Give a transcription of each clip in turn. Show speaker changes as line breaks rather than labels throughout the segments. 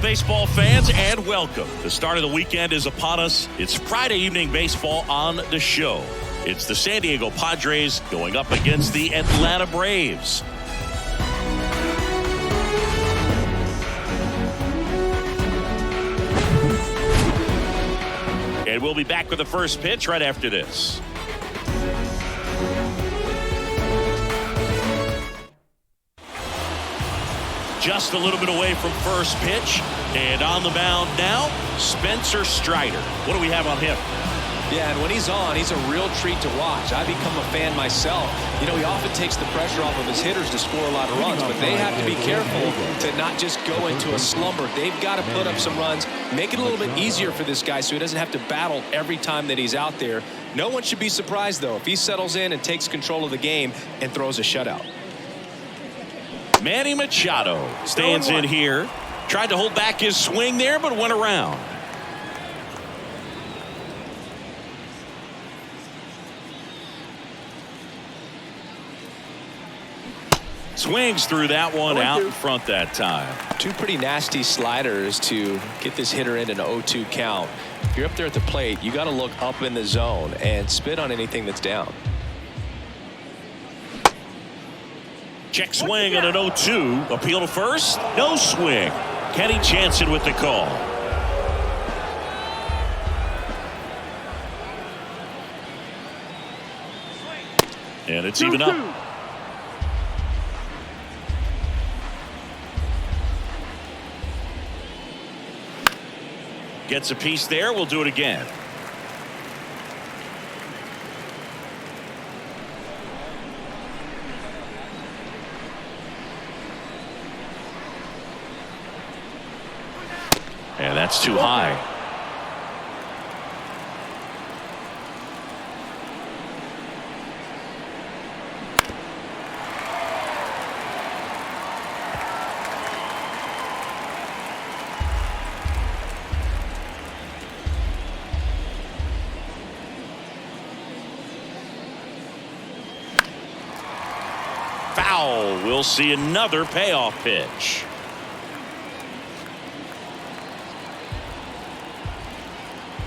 baseball fans, and welcome. The start of the weekend is upon us. It's Friday evening baseball on the show. It's the San Diego Padres going up against the Atlanta Braves. And we'll be back with the first pitch right after this. Just a little bit away from first pitch, and on the mound now, Spencer Strider. What do we have on him?
Yeah, and when he's on, he's a real treat to watch. I've become a fan myself. You know, he often takes the pressure off of his hitters to score a lot of runs, but they have to be careful to not just go into a slumber. They've got to put up some runs, make it a little bit easier for this guy so he doesn't have to battle every time that he's out there. No one should be surprised, though, if he settles in and takes control of the game and throws a shutout.
Manny Machado stands in here. Tried to hold back his swing there, but went around. Swings through that one, out in front that time.
Two pretty nasty sliders to get this hitter in an 0-2 count. If you're up there at the plate, you got to look up in the zone and spit on anything that's down.
Check swing on an 0-2. Appeal to first. No swing. Kenny Jansen with the call. And it's even up. Gets a piece there. We'll do it again. And that's too high. Foul. We'll see another payoff pitch.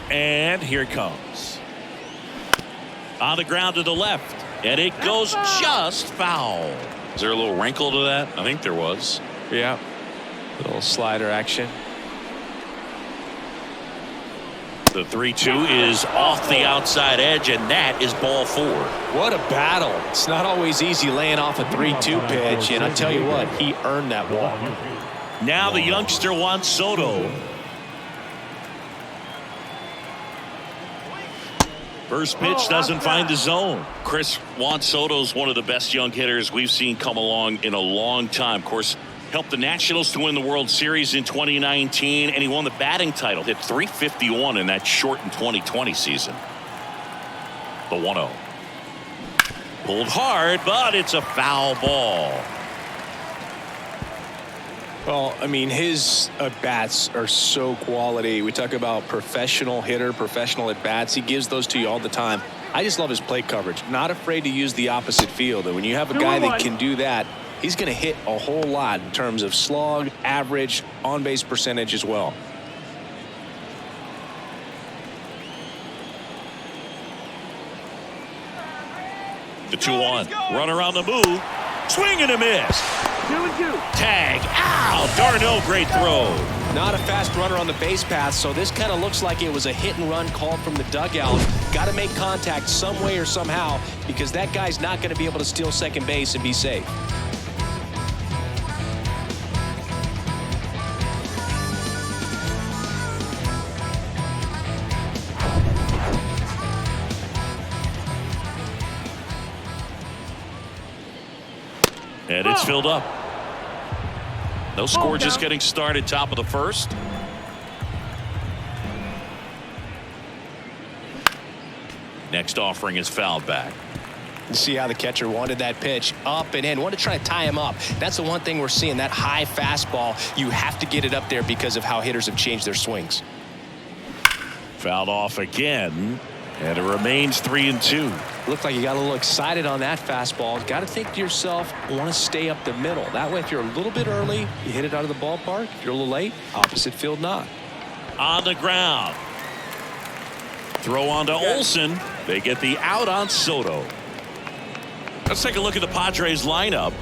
And here it comes. On the ground to the left. And it goes just foul. Is there a little wrinkle to that? I think there was.
Yeah. Little slider action.
The 3-2 is off the outside edge, and that is ball 4.
What a battle. It's not always easy laying off a 3-2 pitch, and I tell you what, he earned that walk.
Now the youngster Juan Soto. First pitch doesn't find the zone. Chris, Juan Soto's one of the best young hitters we've seen come along in a long time. Of course, helped the Nationals to win the World Series in 2019, and he won the batting title. Hit .351 in that shortened 2020 season. The 1-0. Pulled hard, but it's a foul ball.
Well, I mean, his at-bats are so quality. We talk about professional hitter, professional at-bats. He gives those to you all the time. I just love his plate coverage. Not afraid to use the opposite field. And when you have a guy that can do that, he's going to hit a whole lot in terms of slug, average, on-base percentage as well.
The 2-1. Run around the move. Swing and a miss.
2-2.
Tag. Ow. Darno, great throw.
Not a fast runner on the base path, so this kind of looks like it was a hit and run called from the dugout. Got to make contact some way or somehow, because that guy's not going to be able to steal second base and be safe.
And it's filled up. No score, just getting started, top of the first. Next offering is fouled back.
See how the catcher wanted that pitch up and in. Wanted to try to tie him up. That's the one thing we're seeing, that high fastball. You have to get it up there because of how hitters have changed their swings.
Fouled off again. And it remains 3-2.
Looked like you got a little excited on that fastball. Got to think to yourself, I want to stay up the middle. That way, if you're a little bit early, you hit it out of the ballpark. If you're a little late, opposite field not.
On the ground. Throw on to Olsen. They get the out on Soto. Let's take a look at the Padres lineup.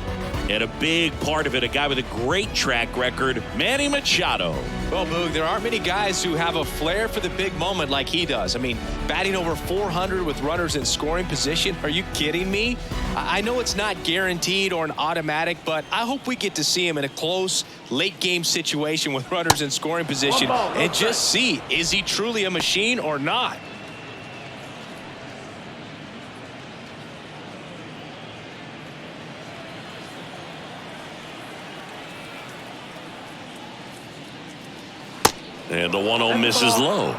And a big part of it, a guy with a great track record, Manny Machado.
Well, Boog, there aren't many guys who have a flair for the big moment like he does. I mean, batting over 400 with runners in scoring position. Are you kidding me? I know it's not guaranteed or an automatic, but I hope we get to see him in a close, late game situation with runners in scoring position and just see, is he truly a machine or not?
And the 1-0 misses low.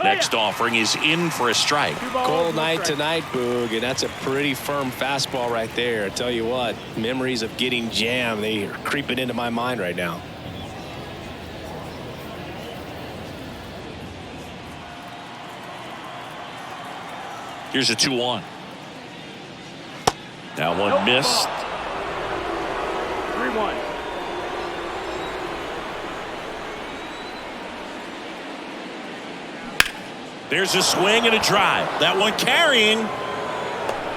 Next offering is in for a strike.
Cold night tonight, Boog, and that's a pretty firm fastball right there. I tell you what, memories of getting jammed, they are creeping into my mind right now.
Here's a 2-1. That one missed.
3-1.
There's a swing and a drive. That one carrying.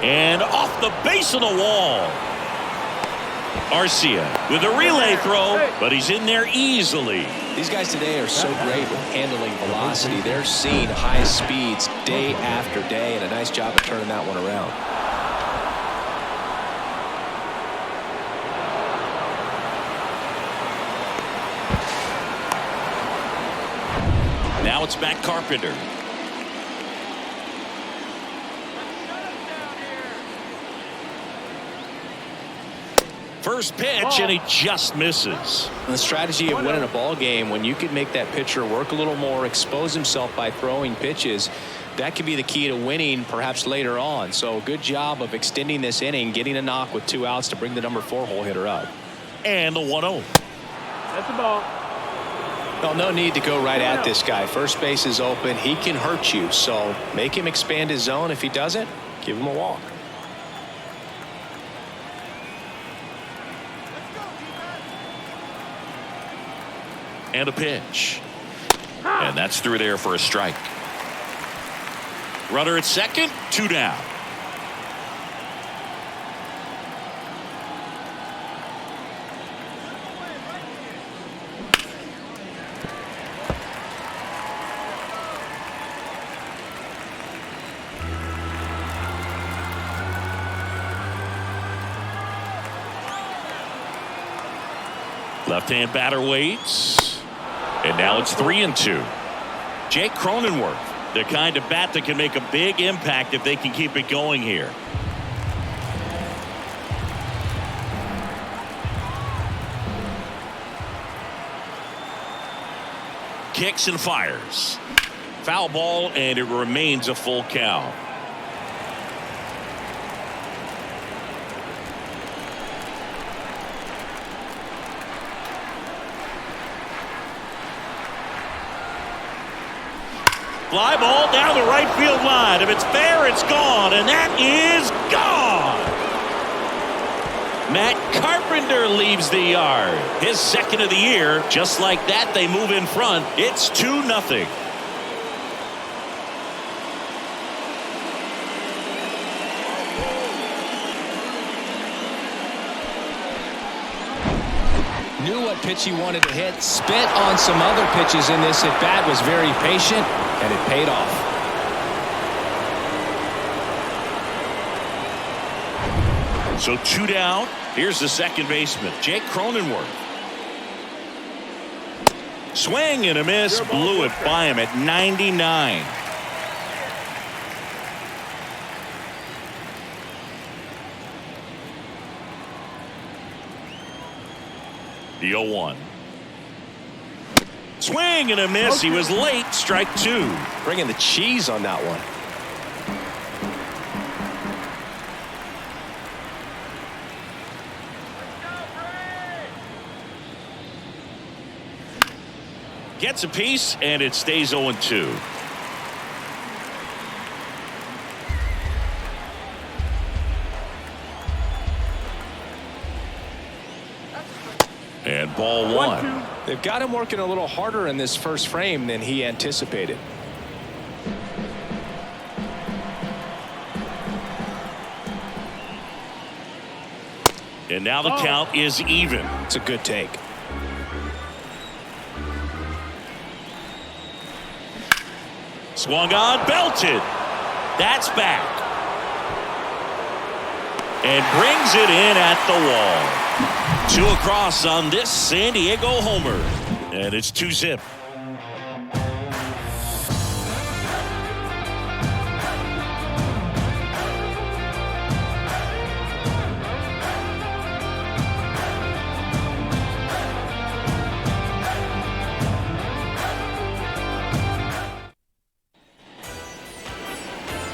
And off the base of the wall. Arcia with a relay throw, but he's in there easily.
These guys today are so great with handling velocity. They're seeing high speeds day after day, and a nice job of turning that one around.
Now it's back Carpenter. First pitch, and he just misses.
The strategy of winning a ball game, when you can make that pitcher work a little more, expose himself by throwing pitches, that could be the key to winning perhaps later on. So good job of extending this inning, getting a knock with 2 outs to bring the number 4 hole hitter up.
And the 1-0.
That's the ball.
Well, no need to go right at this guy. First base is open. He can hurt you. So make him expand his zone. If he doesn't, give him a walk.
And a pitch. And that's through there for a strike. Runner at second, 2 down. Left-hand batter waits. And now it's 3-2. Jake Cronenworth, the kind of bat that can make a big impact if they can keep it going here. Kicks and fires. Foul ball, and it remains a full count. Fly ball down the right field line. If it's fair, it's gone, and that is gone. Matt Carpenter leaves the yard. His second of the year. Just like that, they move in front. It's 2-0.
Knew what pitch he wanted to hit. Spit on some other pitches in this at bat. Was very patient, and it paid off.
So 2 down. Here's the second baseman, Jake Cronenworth. Swing and a miss. Blew it by him at 99. The 0-1. Swing and a miss. He was late. Strike 2.
Bringing the cheese on that one.
Gets a piece, and it stays 0-2. And ball one.
They've got him working a little harder in this first frame than he anticipated.
And now the count is even.
It's a good take.
Swung on, belted. That's back. And brings it in at the wall. 2 across on this San Diego homer. And it's 2-zip.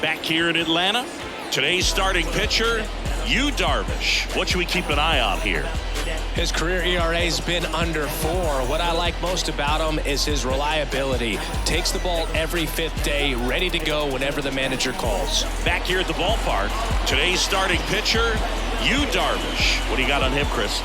Back here in Atlanta, today's starting pitcher, Yu Darvish. What should we keep an eye on here?
His career ERA has been under 4. What I like most about him is his reliability. Takes the ball every 5th day, ready to go whenever the manager calls.
Back here at the ballpark, today's starting pitcher, Yu Darvish. What do you got on him, Chris?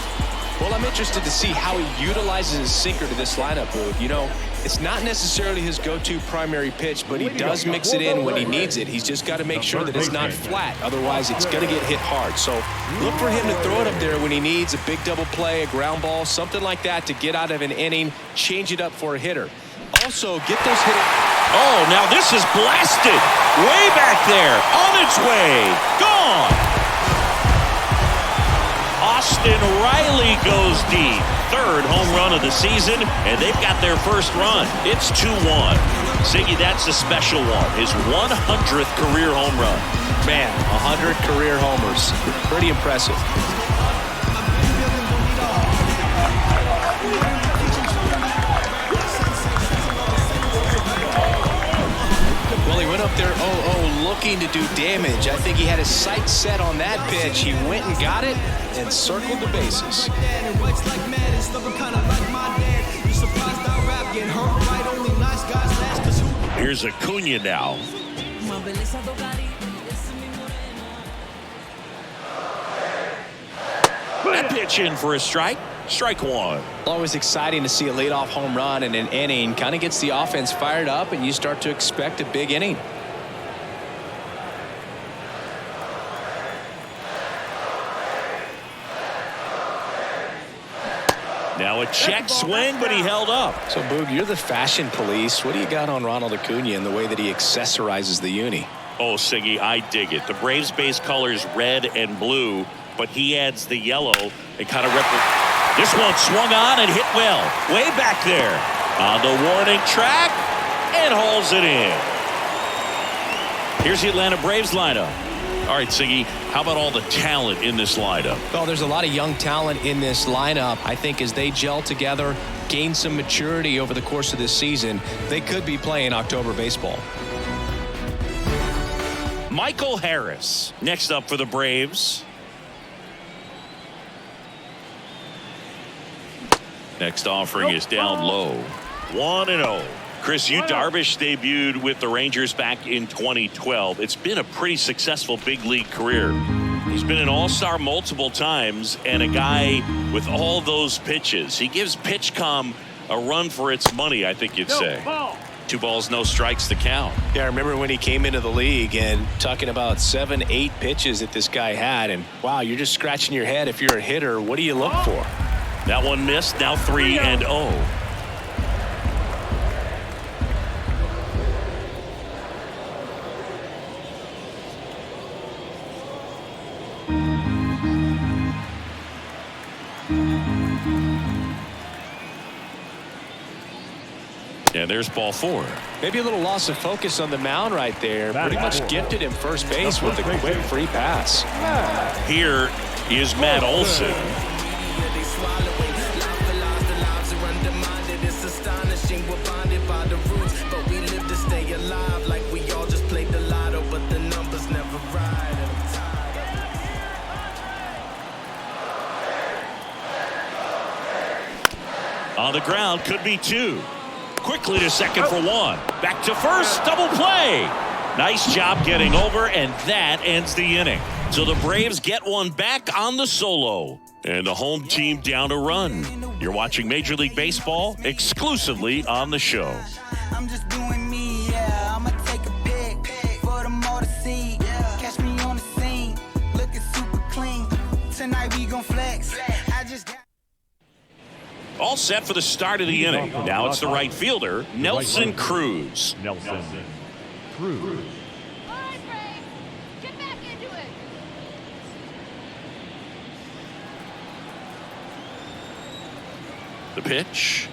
Well, I'm interested to see how he utilizes his sinker to this lineup, Boog. You know, it's not necessarily his go-to primary pitch, but he does mix it in when he needs it. He's just got to make sure that it's not flat. Otherwise, it's going to get hit hard. So look for him to throw it up there when he needs a big double play, a ground ball, something like that to get out of an inning, change it up for a hitter. Also, get those hitters.
Oh, now this is blasted. Way back there. On its way. Gone. Austin Riley goes deep. 3rd home run of the season, and they've got their first run. It's 2-1. Ziggy, that's a special one. His 100th career home run.
Man, 100 career homers. Pretty impressive. Well, he went up there 0-0 looking to do damage. I think he had his sights set on that pitch. He went and got it and circled the bases.
Here's Acuna now. That pitch in for a strike. Strike 1.
Always exciting to see a leadoff home run in an inning. Kind of gets the offense fired up, and you start to expect a big inning.
Now a check swing, but he held up.
So, Boog, you're the fashion police. What do you got on Ronald Acuna and the way that he accessorizes the uni?
Oh, Siggy, I dig it. The Braves base colors red and blue, but he adds the yellow. It kind of This one swung on and hit well. Way back there on the warning track and hauls it in. Here's the Atlanta Braves lineup. All right, Siggy, how about all the talent in this lineup?
Well, there's a lot of young talent in this lineup. I think as they gel together, gain some maturity over the course of this season, they could be playing October baseball.
Michael Harris next up for the Braves. Next offering is down low. 1-0. Chris, Yu Darvish debuted with the Rangers back in 2012. It's been a pretty successful big league career. He's been an all-star multiple times and a guy with all those pitches. He gives PitchCom a run for its money, I think you'd say. 2 balls, no strikes to count.
Yeah, I remember when he came into the league and talking about 7, 8 pitches that this guy had. And wow, you're just scratching your head if you're a hitter. What do you look for?
That one missed. Now 3-0. And there's ball 4.
Maybe a little loss of focus on the mound right there. Pretty much gifted him first base with a quick free pass.
Here is Matt Olson. On the ground, could be 2. quickly to second for one. Back to first. Double play. Nice job getting over, and that ends the inning. So the Braves get one back on the solo, and the home team down a run. You're watching Major League Baseball exclusively on the show.
I'm just doing me, yeah. I'ma take a pic for them all to see. Catch me on the scene, looking super clean. Tonight we gon' flex. I just got
All set for the start of the inning. Now it's the right fielder, Nelson Cruz.
Nelson Cruz.
All right, Braves, get back into it.
The pitch.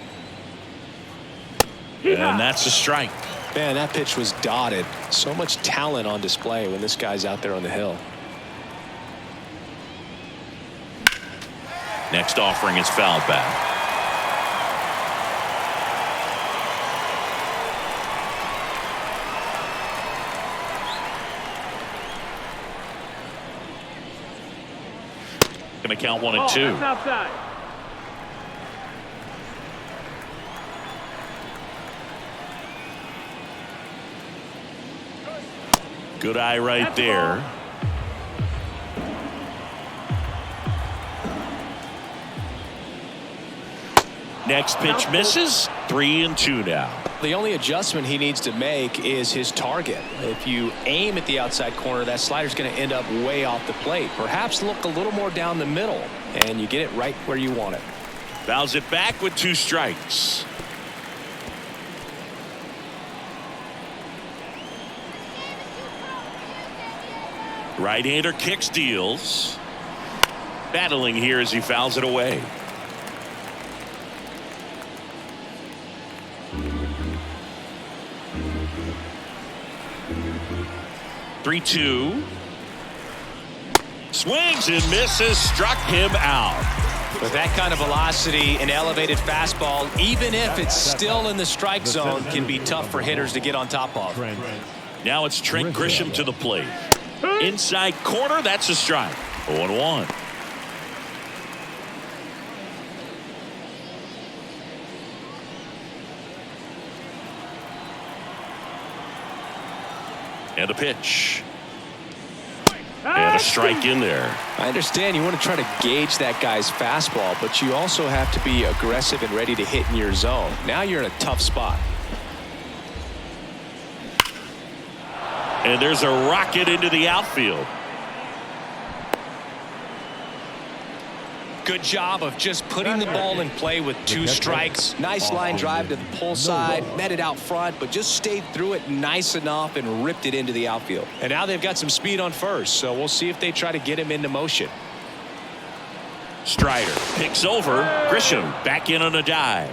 And that's a strike.
Man, that pitch was dotted. So much talent on display when this guy's out there on the hill.
Next offering is fouled back. Going to count 1 and 2.
That's outside.
Good eye right there. Next pitch misses. 3 and 2 now.
The only adjustment he needs to make is his target. If you aim at the outside corner, that slider's going to end up way off the plate. Perhaps look a little more down the middle, and you get it right where you want it.
Fouls it back with 2 strikes. Right-hander kicks, deals. Battling here as he fouls it away. Three-two. Swings and misses. Struck him out.
With that kind of velocity, an elevated fastball, even if it's still in the strike zone, can be tough for hitters to get on top of.
Now it's Trent Grisham to the plate. Inside corner, that's a strike. 0-1. And a pitch. And a strike in there.
I understand you want to try to gauge that guy's fastball, but you also have to be aggressive and ready to hit in your zone. Now you're in a tough spot.
And there's a rocket into the outfield.
Good job of just putting the ball in play with 2 strikes. Nice line drive to the pull side, met it out front, but just stayed through it nice enough and ripped it into the outfield. And now they've got some speed on first, so we'll see if they try to get him into motion.
Strider picks over. Grisham back in on a dive.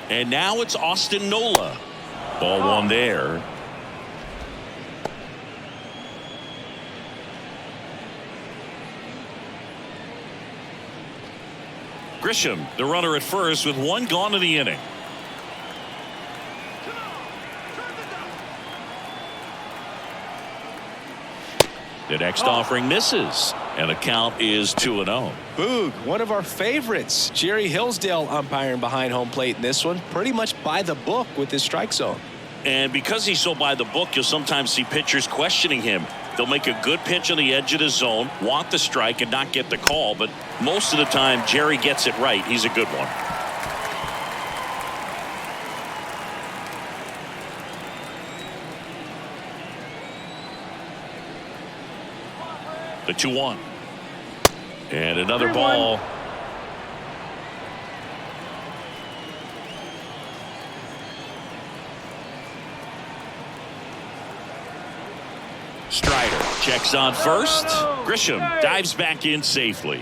And now it's Austin Nola. Ball 1 there. Grisham, the runner at first, with 1 gone in the inning. The next offering misses, and the count is 2-0.
Boog, one of our favorites. Jerry Hillsdale umpiring behind home plate in this one. Pretty much by the book with his strike zone.
And because he's so by the book, you'll sometimes see pitchers questioning him. They'll make a good pitch on the edge of the zone, want the strike, and not get the call. But most of the time, Jerry gets it right. He's a good one. The 2-1. And another ball. Strider checks on first. Grisham dives back in safely.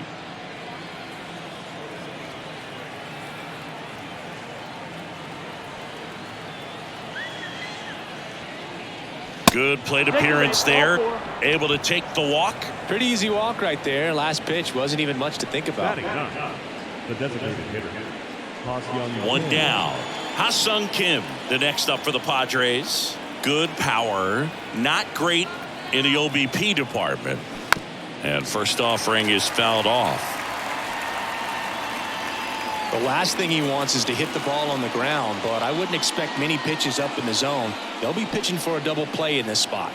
Good plate appearance there. Able to take the walk.
Pretty easy walk right there. Last pitch wasn't even much to think about.
The designated hitter.
1 down. Ha-Sung Kim, the next up for the Padres. Good power. Not great in the OBP department. And first offering is fouled off.
The last thing he wants is to hit the ball on the ground, but I wouldn't expect many pitches up in the zone. They'll be pitching for a double play in this spot.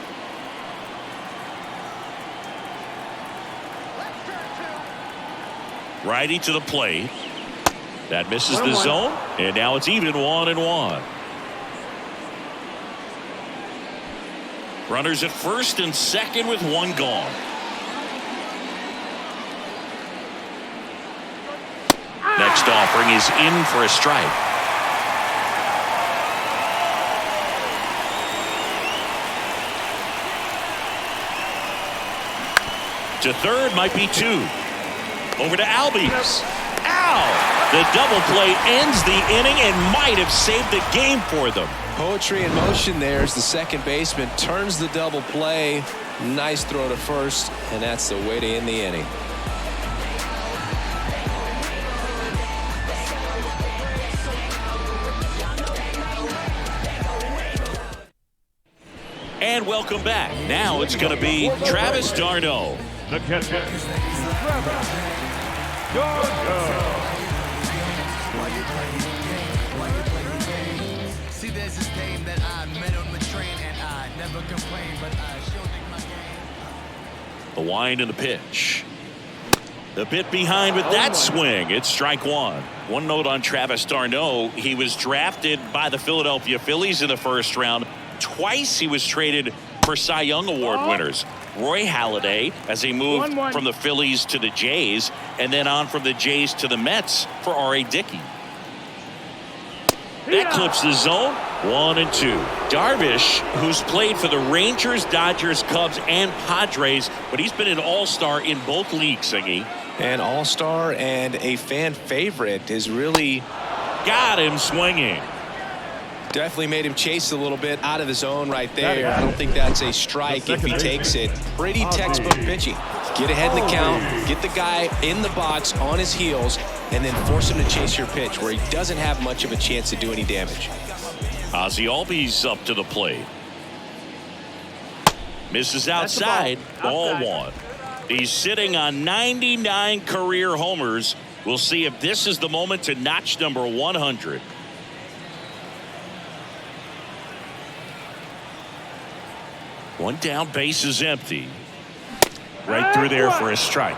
Righty to the plate. That misses the zone, and now it's even 1-1. Runners at first and second with one gone. Next offering is in for a strike. To third might be two. Over to Albies. Ow! The double play ends the inning and might have saved the game for them.
Poetry in motion there as the second baseman turns the double play. Nice throw to first, and that's the way to end the inning.
And welcome back. Now it's going to be Travis d'Arnaud.
The catcher, Travis d'Arnaud.
See, there's this game that I met on the train, and I never complain, but I sure think my game.
The wind and the pitch. The bit behind with that swing. It's strike one. One note on Travis d'Arnaud. He was drafted by the Philadelphia Phillies in the first round. Twice he was traded for Cy Young Award winners. Roy Halladay, as he moved from the Phillies to the Jays, and then on from the Jays to the Mets for R.A. Dickey. That clips the zone. 1-2. Darvish, who's played for the Rangers, Dodgers, Cubs, and Padres, but he's been an all-star in both leagues, Singy.
An all-star and a fan favorite has really
got him swinging.
Definitely made him chase a little bit out of the zone right there. I don't think that's a strike if he takes it. Pretty textbook pitching. Get ahead in the count, get the guy in the box on his heels, and then force him to chase your pitch where he doesn't have much of a chance to do any damage.
Ozzie Albies up to the plate. Misses outside. Ball one. He's sitting on 99 career homers. We'll see if this is the moment to notch number 100. One down, base is empty. Right through there for a strike.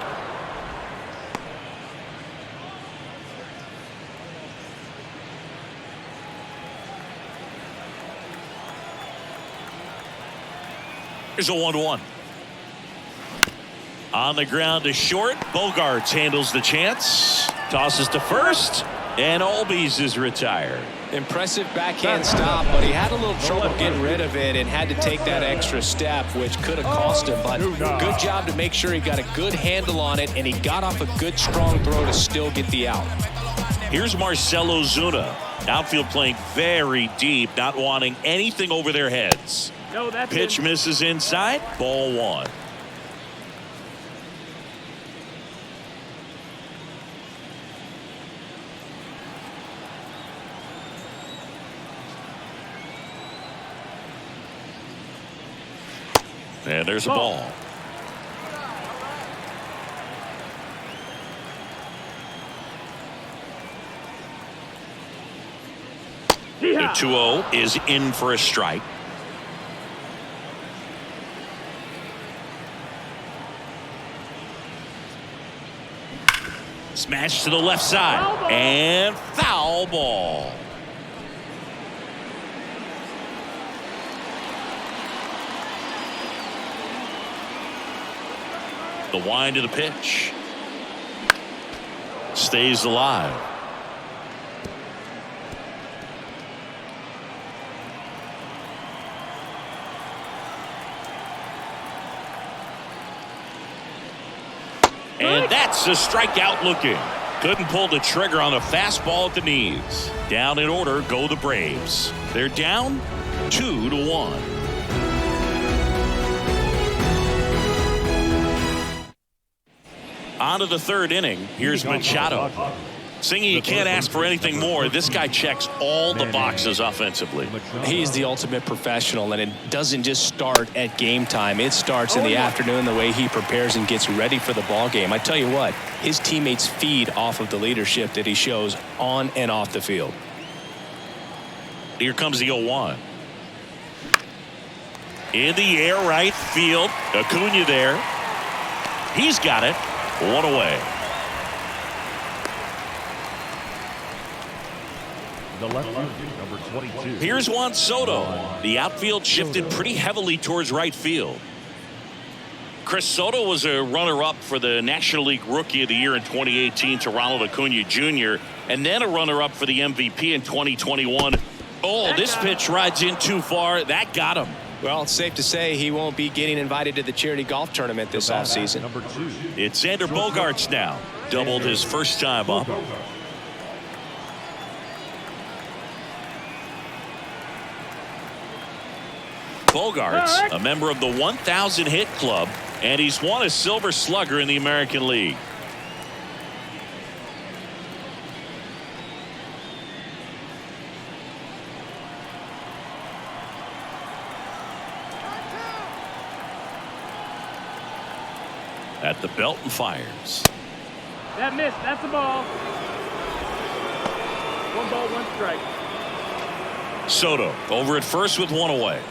Here's a 1-1. On the ground to short. Bogarts handles the chance. Tosses to first. And Albies is retired.
Impressive backhand stop, but he had a little trouble getting rid of it and had to take that extra step, which could have cost him. But good job to make sure he got a good handle on it, and he got off a good, strong throw to still get the out.
Here's Marcell Ozuna. Outfield playing very deep, not wanting anything over their heads. Pitch misses inside. Ball one. And there's a ball. The 2-0 is in for a strike. Smash to the left side. And foul ball. The wind of the pitch. Stays alive. And that's a strikeout looking. Couldn't pull the trigger on the fastball at the knees. Down in order go the Braves. They're down 2-1. On to the third inning. Here's Machado. Singing, you can't ask for anything more. This guy checks all the boxes offensively.
He's the ultimate professional, and it doesn't just start at game time. It starts in the afternoon, the way he prepares and gets ready for the ball game. I tell you what, his teammates feed off of the leadership that he shows on and off the field.
Here comes the 0-1. In the air, right field. Acuna there. He's got it. One away.
The left fielder, number 22.
Here's Juan Soto. The outfield shifted pretty heavily towards right field. Chris Soto was a runner-up for the National League Rookie of the Year in 2018 to Ronald Acuna Jr. and then a runner-up for the MVP in 2021. Oh, this pitch rides in too far. That got him.
Well, it's safe to say he won't be getting invited to the charity golf tournament this offseason.
Number 2.
It's Xander Bogaerts now. Doubled his first time up. Bogaerts, a member of the 1,000 hit club, and he's won a Silver Slugger in the American League. At the belt and fires.
That missed. That's a ball. 1 ball, 1 strike.
Soto over at first with 1 away.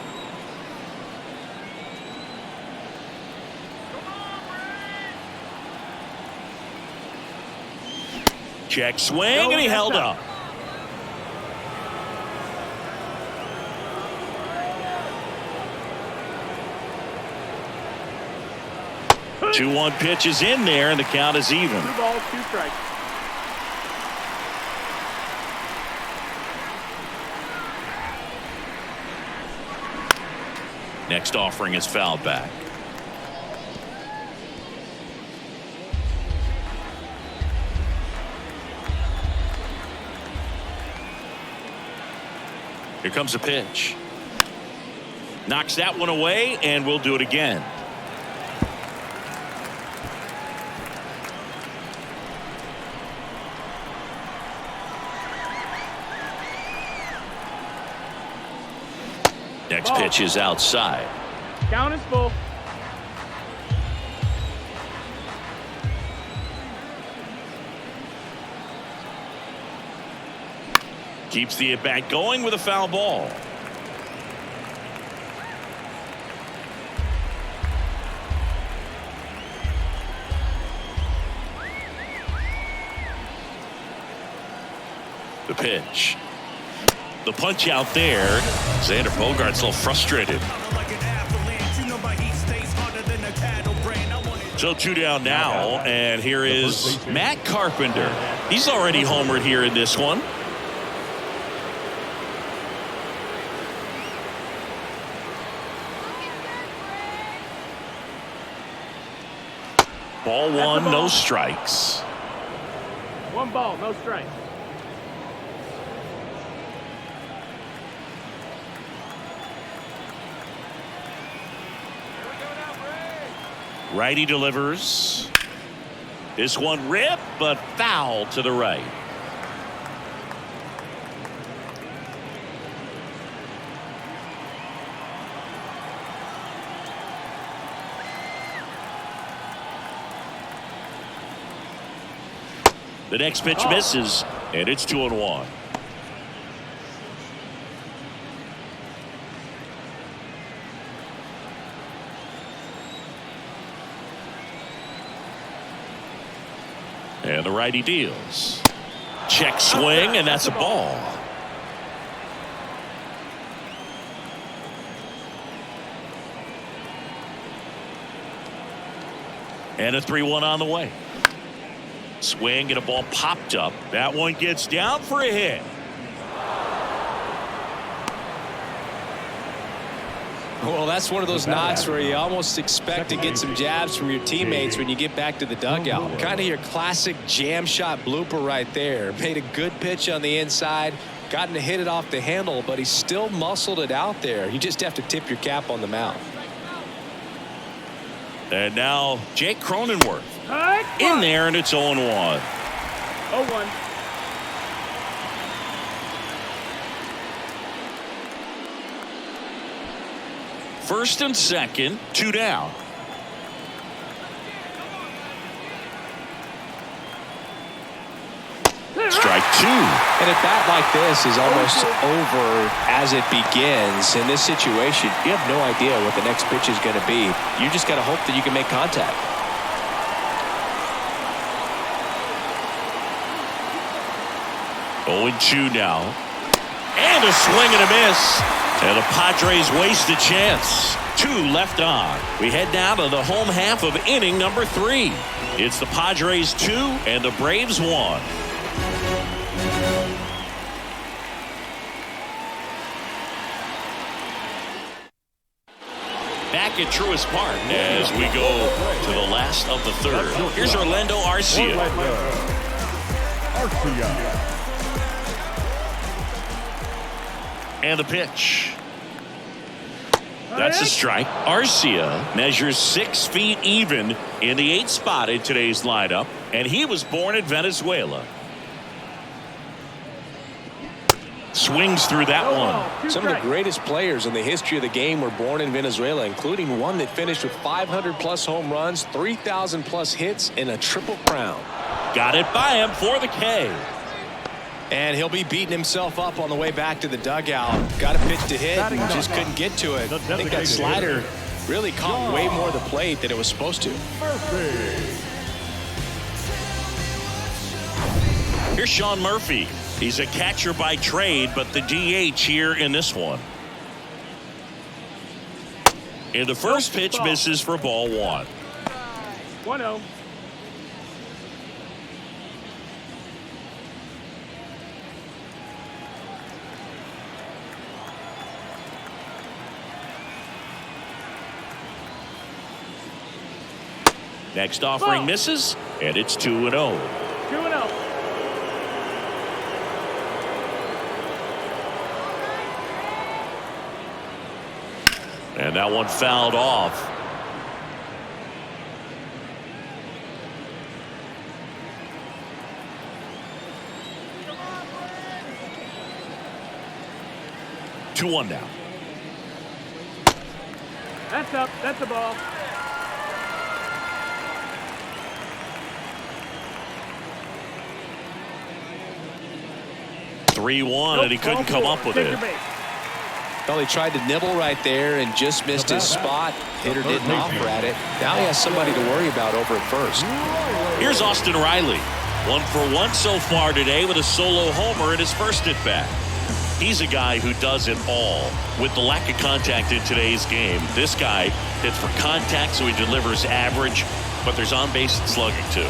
Check swing, and he held up. The 2-1 pitch is in there, and the count is even.
2 balls, 2 strikes.
Next offering is fouled back. Here comes a pitch. Knocks that one away, and we'll do it again. Next pitch is outside.
Count is full.
Keeps the at-bat going with a foul ball. The pitch. The punch out there. Xander Bogaerts a little frustrated. So 2 down now, and here is Matt Carpenter. He's already homered here in this one. Ball 1, no strikes.
1 ball, no strikes.
Righty delivers. This one ripped, but foul to the right. The next pitch misses, and it's 2-1. And the righty deals. Check swing, and that's a ball. And a 3-1 on the way. Swing and a ball popped up. That one gets down for a hit.
Well, that's one of those knocks where you almost expect to get some jabs from your teammates when you get back to the dugout. Kind of your classic jam shot blooper right there. Made a good pitch on the inside. Gotten to hit it off the handle, but he still muscled it out there. You just have to tip your cap on the mound.
And now Jake Cronenworth in there, and it's 0-1.
0-1.
First and second, 2 down. Strike 2.
And a bat like this is almost over as it begins. In this situation, you have no idea what the next pitch is going to be. You just got to hope that you can make contact.
Oh, 2 now. And a swing and a miss. And the Padres waste a chance. 2 left on. We head now to the home half of inning number 3. It's the Padres 2 and the Braves 1. Back at Truist Park as we go to the last of the third. Here's Orlando Arcia. And the pitch. That's a strike. Arcia measures 6 feet even in the 8th spot in today's lineup, and he was born in Venezuela. Swings through that one.
Some of the greatest players in the history of the game were born in Venezuela, including one that finished with 500+ home runs, 3,000+ hits, and a triple crown.
Got it by him for the K.
And he'll be beating himself up on the way back to the dugout. Got a pitch to hit and just couldn't get to it. I think that slider really caught way more of the plate than it was supposed to.
Here's Sean Murphy. He's a catcher by trade, but the DH here in this one. And the first pitch misses for ball 1.
1-0.
Next offering misses, and it's 2-0.
2-0.
And that one fouled off. Two one now.
That's up. That's the ball.
Three-one, and he couldn't come up with it.
Well, he tried to nibble right there and just missed his spot. Hitter didn't offer at it. Now he has somebody to worry about over at first.
Here's Austin Riley. 1 for 1 so far today with a solo homer in his first at-bat. He's a guy who does it all. With the lack of contact in today's game, this guy hits for contact, so he delivers average, but there's on-base and slugging too.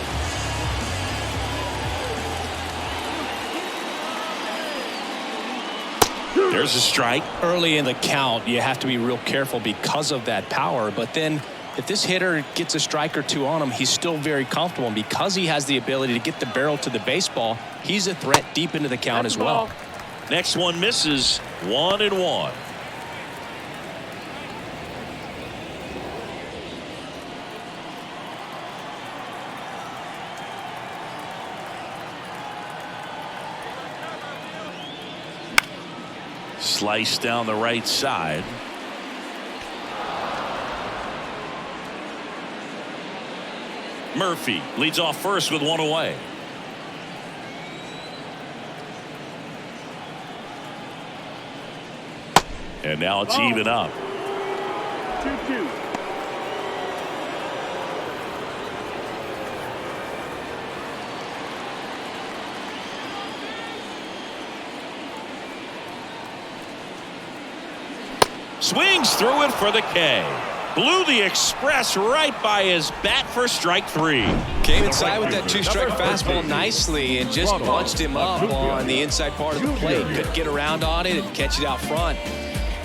There's a strike.
Early in the count, you have to be real careful because of that power. But then if this hitter gets a strike or two on him, he's still very comfortable. And because he has the ability to get the barrel to the baseball, he's a threat deep into the count as well.
Next one misses. 1-1. Slice down the right side. Murphy leads off first with one away. And now it's even up.
2-2.
Swings through it for the K. Blew the express right by his bat for strike 3.
Came inside with that 2-strike fastball nicely and just bunched him up on the inside part of the plate. Could get around on it and catch it out front.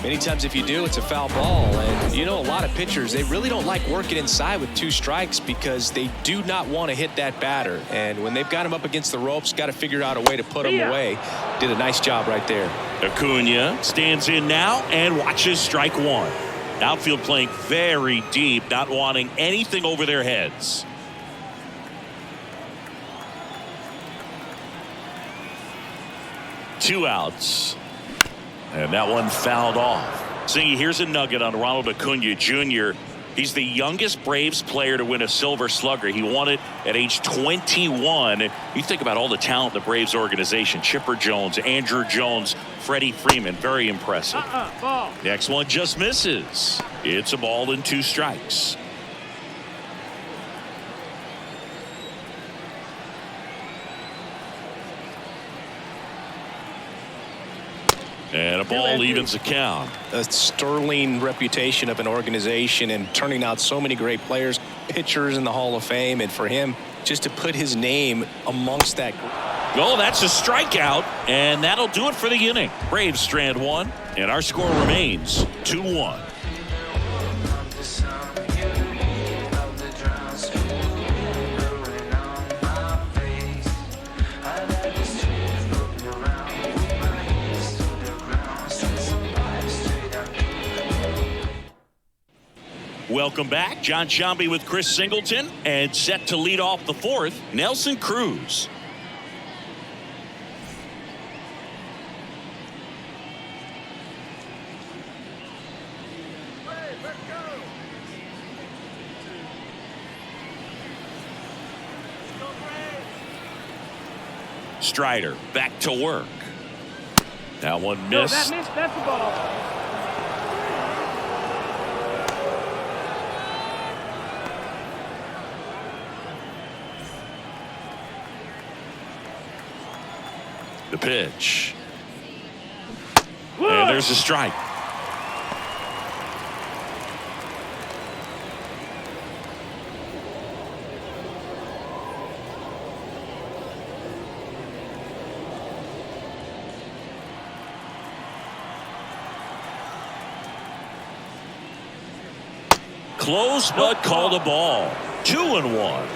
Many times if you do, it's a foul ball. And you know, a lot of pitchers, they really don't like working inside with 2 strikes because they do not want to hit that batter. And when they've got him up against the ropes, got to figure out a way to put him away. Did a nice job right there.
Acuna stands in now and watches strike 1. Outfield playing very deep, not wanting anything over their heads. Two outs. And that one fouled off. Singy, here's a nugget on Ronald Acuna Jr. He's the youngest Braves player to win a Silver Slugger. He won it at age 21. You think about all the talent in the Braves organization. Chipper Jones, Andrew Jones, Freddie Freeman. Very impressive.
Ball.
Next one just misses. It's a ball and 2 strikes. And a ball evens the count.
A sterling reputation of an organization and turning out so many great players, pitchers in the Hall of Fame, and for him just to put his name amongst that.
Oh, that's a strikeout, and that'll do it for the inning. Braves strand 1, and our score remains 2-1. Welcome back. John Sciambi with Chris Singleton, and set to lead off the 4th, Nelson Cruz. Strider back to work. That one missed.
No, that's the ball.
The pitch. And there's a strike. Close, but called a ball. 2-1.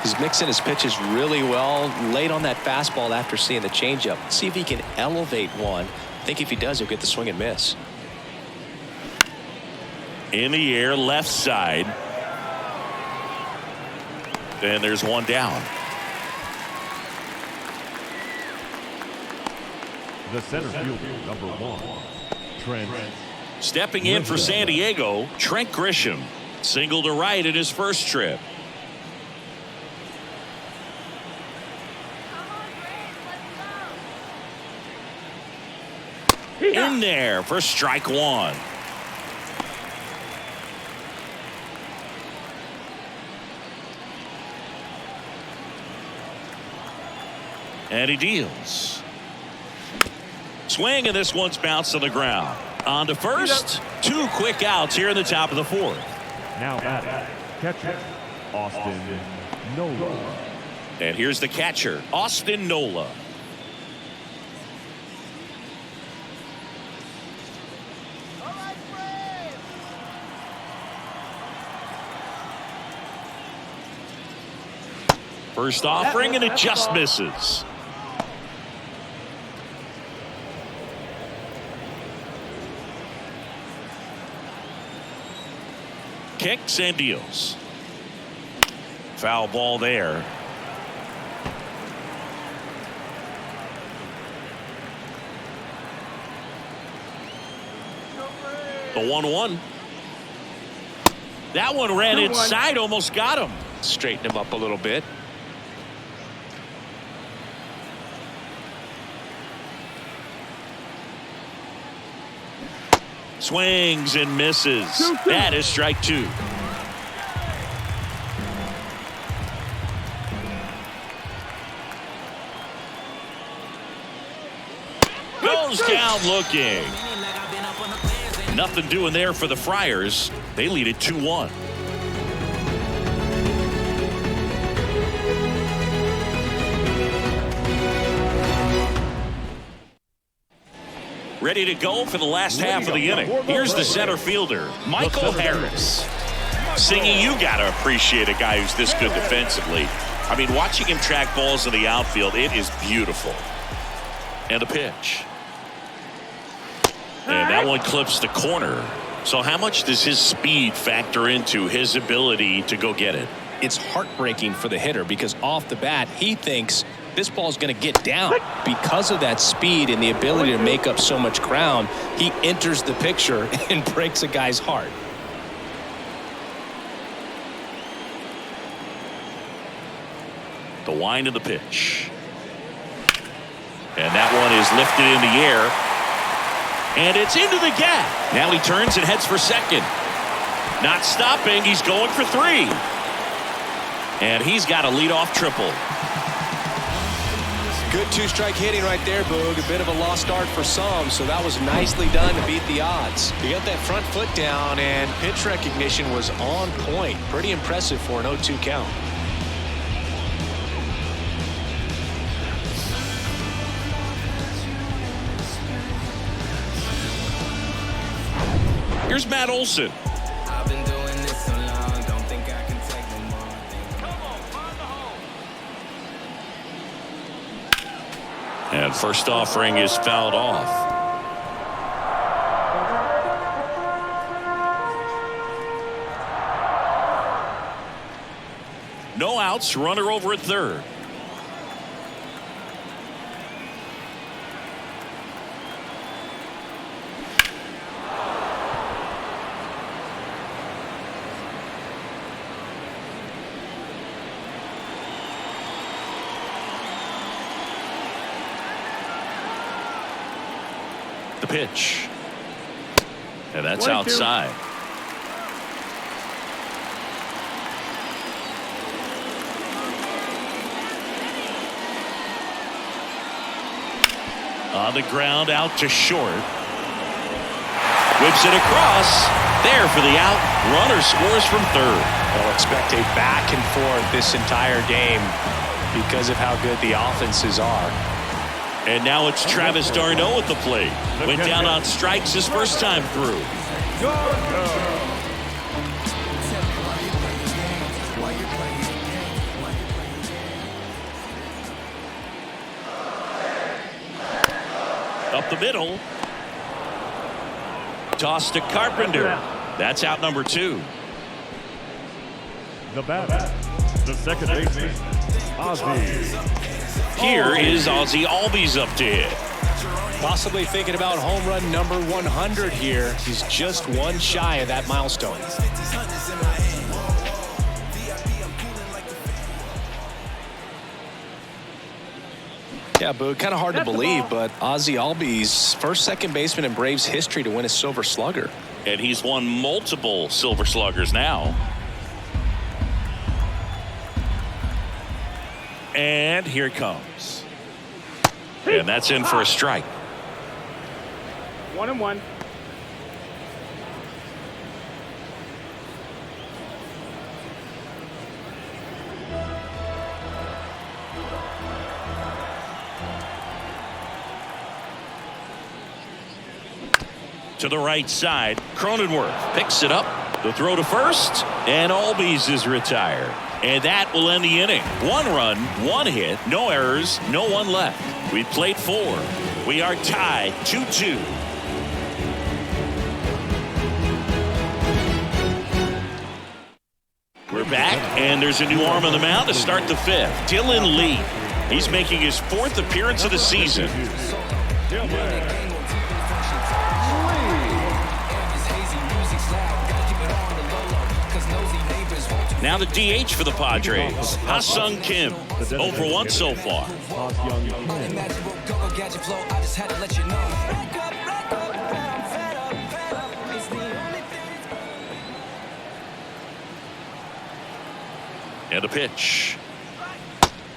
He's mixing his pitches really well. Late on that fastball after seeing the changeup. See if he can elevate one. I think if he does, he'll get the swing and miss.
In the air, left side. And there's one down.
The center fielder, number 1, Trent.
Stepping in for San Diego, Trent Grisham. Single to right in his first trip. In there for strike 1. And he deals. Swing, and this one's bounced to the ground. On to first. 2 quick outs here in the top of the 4th.
Now batting, catcher, Austin Nola.
And here's the catcher, Austin Nola. First offering, and it just misses. Kicks and deals. Foul ball there. The 1-1. That one ran inside, almost got him.
Straighten him up a little bit.
Swings and misses. That is strike 2. Goes down looking. Nothing doing there for the Friars. They lead it 2-1. Ready to go for the last half of the inning. Here's the center fielder, Michael Harris. Singy, you got to appreciate a guy who's this good defensively. I mean, watching him track balls in the outfield, it is beautiful. And the pitch. And that one clips the corner. So how much does his speed factor into his ability to go get it?
it's heartbreaking for the hitter because off the bat, he thinks this ball's going to get down. Because of that speed and the ability to make up so much ground, he enters the picture and breaks a guy's heart.
The wind of the pitch. And that one is lifted in the air. And it's into the gap. Now he turns and heads for second. Not stopping. He's going for 3. And he's got a leadoff triple.
Good two-strike hitting right there, Boog. A bit of a lost art for some, so that was nicely done to beat the odds. He got that front foot down, and pitch recognition was on point. Pretty impressive for an 0-2 count.
Here's Matt Olson.
I've been doing this so long, don't think I can take no more.
Come on, find the hole.
And first offering is fouled off. No outs, runner over at third. The pitch. And that's
1-2.
outside. On the ground, out to short. Whips it across. There for the out. Runner scores from third.
I'll expect a back and forth this entire game because of how good the offenses are.
And now it's Travis d'Arnaud at the plate. Went down on strikes his first time through. Up the middle. Toss to Carpenter. That's out number 2.
The batter, the second baseman, Ozzie.
Here is Ozzie Albies up to hit.
Possibly thinking about home run number 100 here. He's just one shy of that milestone. Yeah, but kind of hard to believe, but Ozzie Albies, first second baseman in Braves history to win a Silver Slugger.
And he's won multiple Silver Sluggers now. And here it comes. And that's in for a strike.
1-1.
To the right side, Cronenworth picks it up. The throw to first, and Albies is retired. And that will end the inning. 1 run, 1 hit, no errors, no one left. We played 4. We are tied 2-2. We're back, and there's a new arm on the mound to start the 5th. Dylan Lee. He's making his 4th appearance of the season. Now the DH for the Padres, Ha-Sung Kim, 0 for 1 so far. And the pitch.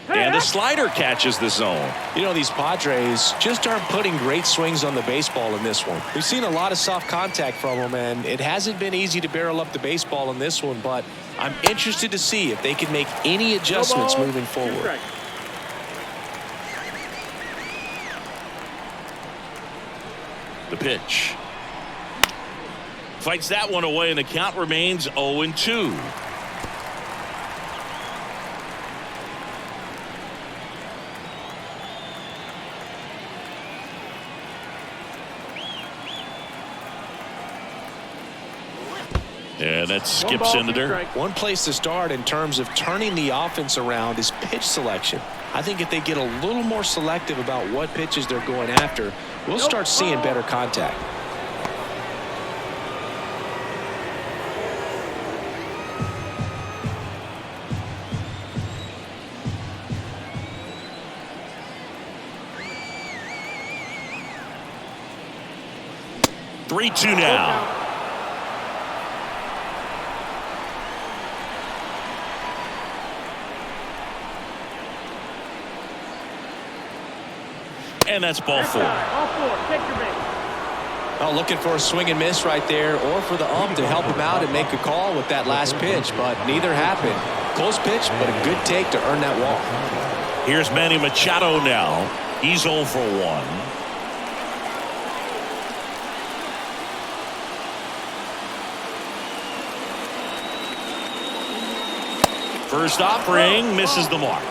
And the slider catches the zone.
You know, these Padres just aren't putting great swings on the baseball in this one. We've seen a lot of soft contact from them, and it hasn't been easy to barrel up the baseball in this one, but I'm interested to see if they can make any adjustments moving forward.
The pitch. Fights that one away, and the count remains 0-2. And that skips into there.
One place to start in terms of turning the offense around is pitch selection. I think if they get a little more selective about what pitches they're going after, we'll start seeing better contact.
Three-two now. And that's ball four.
Oh, looking for a swing and miss right there, or for the ump to help him out and make a call with that last pitch, but neither happened. Close pitch, but a good take to earn that walk.
Here's Manny Machado now. He's 0 for 1. First offering misses the mark.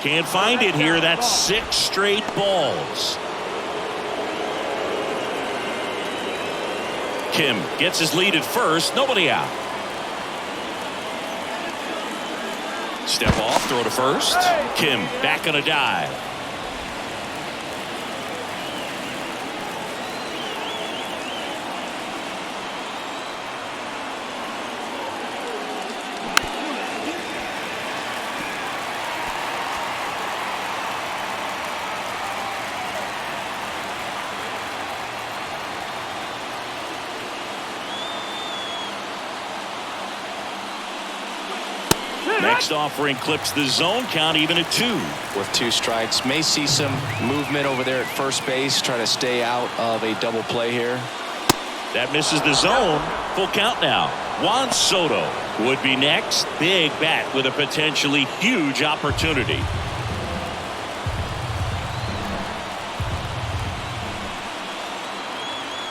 Can't find it here. That's 6 straight balls. Kim gets his lead at first. Nobody out. Step off, throw to first. Kim back on a dive. Next offering clips the zone count even at 2.
With 2 strikes, may see some movement over there at first base, try to stay out of a double play here.
That misses the zone. Full count now. Juan Soto would be next. Big bat with a potentially huge opportunity.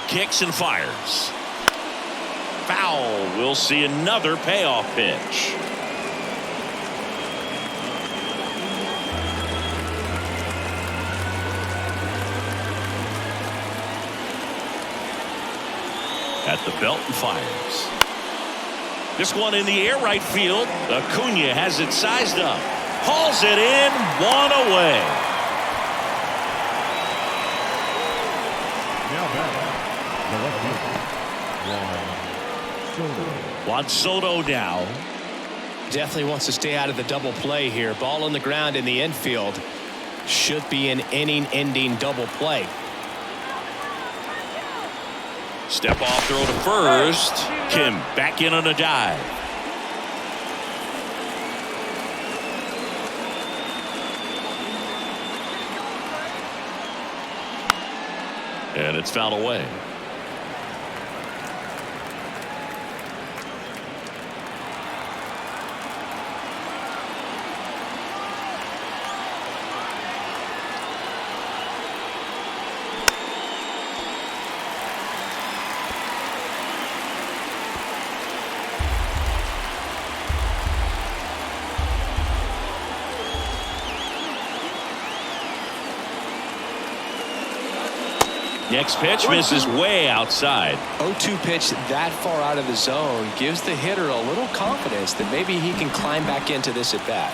Kicks and fires. Foul. We'll see another payoff pitch. At the belt and fires. This one in the air right field. Acuna has it sized up. Hauls it in. 1 away.
Now back. The left fielder,
Juan Soto now.
Definitely wants to stay out of the double play here. Ball on the ground in the infield. Should be an inning-ending double play.
Step off, throw to first. Kim back in on a dive. And it's fouled away. Next pitch misses way outside.
0-2 pitch that far out of the zone gives the hitter a little confidence that maybe he can climb back into this at bat.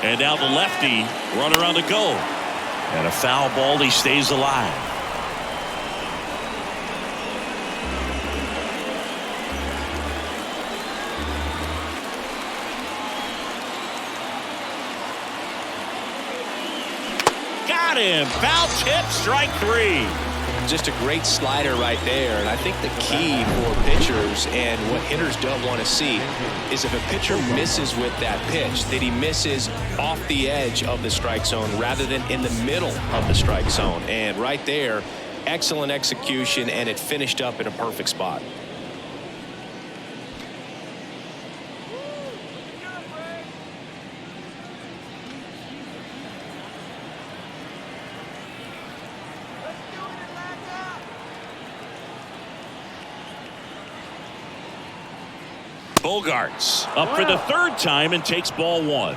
And now the lefty runner on the go. And a foul ball. He stays alive. Got him. Foul tip, strike 3.
Just a great slider right there, and I think the key for pitchers and what hitters don't want to see is if a pitcher misses with that pitch, that he misses off the edge of the strike zone rather than in the middle of the strike zone. And right there, excellent execution, and it finished up in a perfect spot.
Bogarts up for the third time and takes ball one.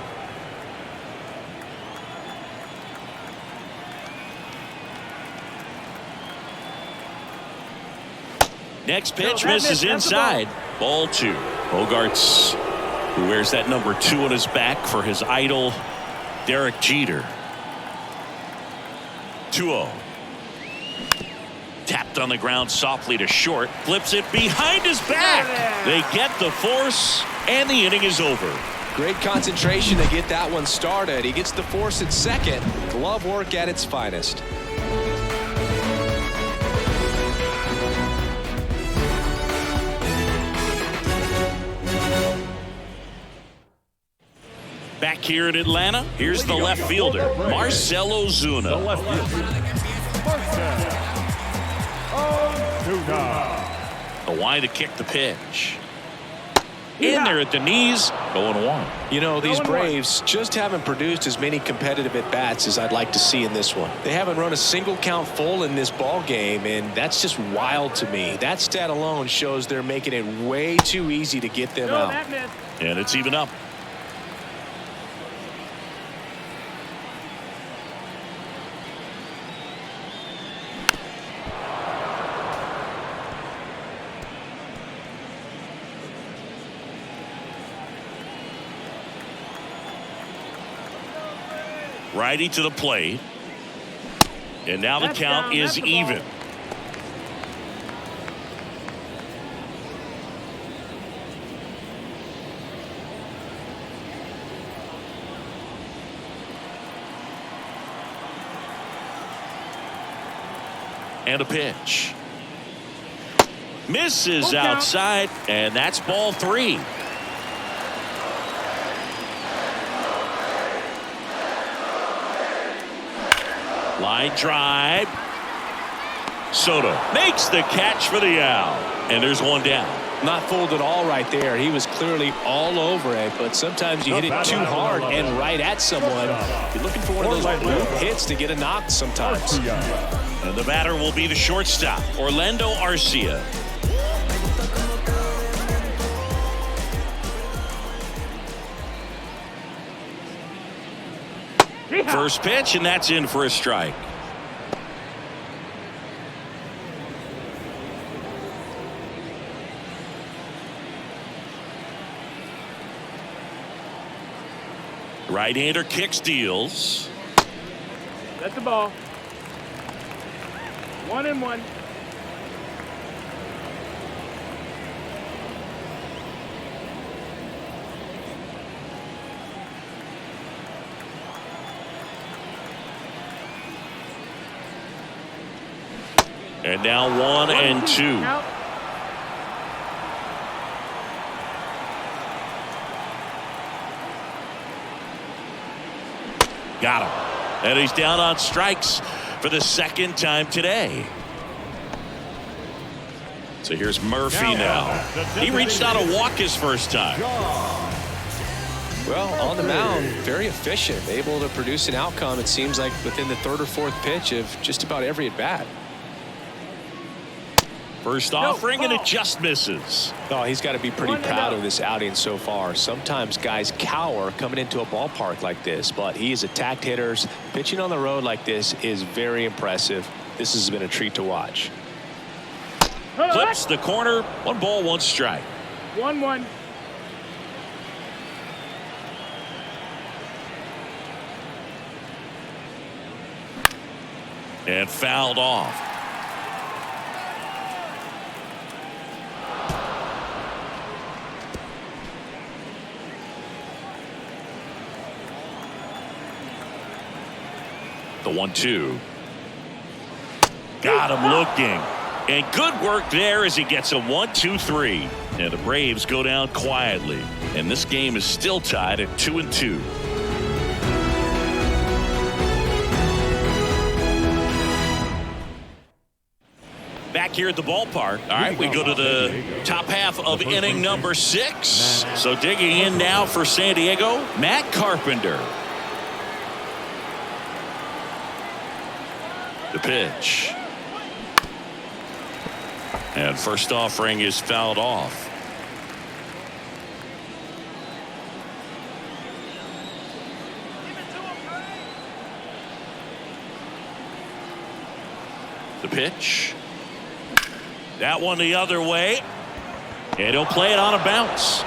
Next pitch misses inside. Ball two. Bogarts, who wears that number 2 on his back for his idol, Derek Jeter. 2-0. Tapped on the ground softly to short. Flips it behind his back. They get the force, and the inning is over.
Great concentration to get that one started. He gets the force at second. Glove work at its finest.
Back here in Atlanta, here's the left fielder, Marcell Ozuna.
The left fielder, Ozuna.
The wide to kick the pitch. In there at the knees, 0-1.
You know, these Braves just haven't produced as many competitive at-bats as I'd like to see in this one. They haven't run a single count full in this ball game, and that's just wild to me. That stat alone shows they're making it way too easy to get them out.
And it's even up. Righty to the plate. And now the count is even. And a pitch. Misses outside, and that's ball 3. Line drive. Soto makes the catch for the out. And there's one down.
Not fooled at all right there. He was clearly all over it, but sometimes you hit it too hard and right at someone. You're looking for one of those loop hits to get a knock sometimes.
And the batter will be the shortstop, Orlando Arcia. First pitch, and that's in for a strike. Right-hander kicks, deals.
That's the ball. 1-1.
And now 1-2. Got him. And he's down on strikes for the second time today. So here's Murphy now. He reached out a walk his first time.
Well, on the mound, very efficient, able to produce an outcome, it seems like, within the third or fourth pitch of just about every at-bat.
First offering, and it just misses.
Oh, he's got to be pretty proud of this outing so far. Sometimes guys cower coming into a ballpark like this, but he has attacked hitters. Pitching on the road like this is very impressive. This has been a treat to watch.
Flips the corner. 1 ball, 1 strike.
1-1.
And fouled off. The 1-2. Got him looking. And good work there as he gets a 1-2-3. And the Braves go down quietly. And this game is still tied at 2-2. Back here at the ballpark. All right, we go to the top half of inning number 6. So digging in now for San Diego, Matt Carpenter. The pitch. And first offering is fouled off. The pitch. That one the other way. And he'll play it on a bounce.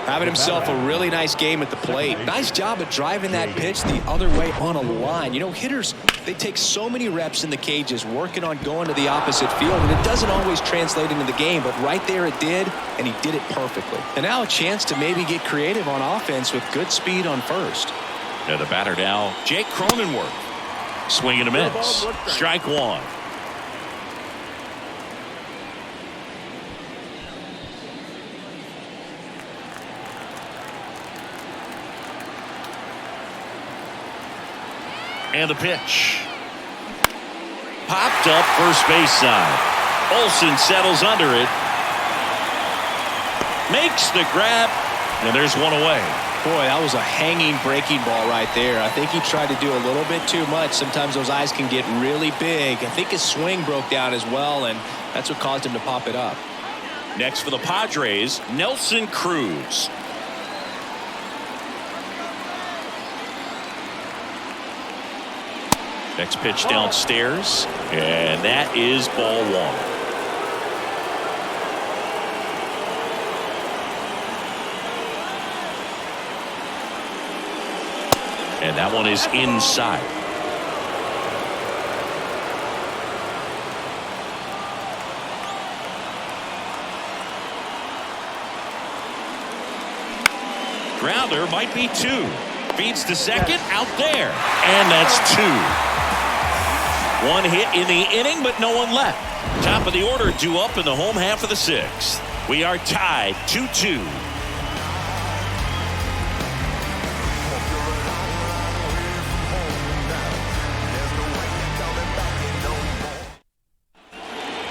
Having himself a really nice game at the plate. Nice job of driving that pitch the other way on a line. You know, hitters, they take so many reps in the cages working on going to the opposite field, and it doesn't always translate into the game, but right there it did, and he did it perfectly. And now a chance to maybe get creative on offense with good speed on first.
Now the batter now, Jake Cronenworth. Swing and a miss. Strike one. And the pitch. Popped up first base side. Olsen settles under it. Makes the grab. And there's one away.
Boy, that was a hanging breaking ball right there. I think he tried to do a little bit too much. Sometimes those eyes can get really big. I think his swing broke down as well, and that's what caused him to pop it up.
Next for the Padres, Nelson Cruz. Next pitch downstairs, and that is ball one. And that one is inside. Grounder might be two. Feeds to second, out there. And that's two. One hit in the inning, but no one left. Top of the order due up in the home half of the sixth. We are tied 2-2.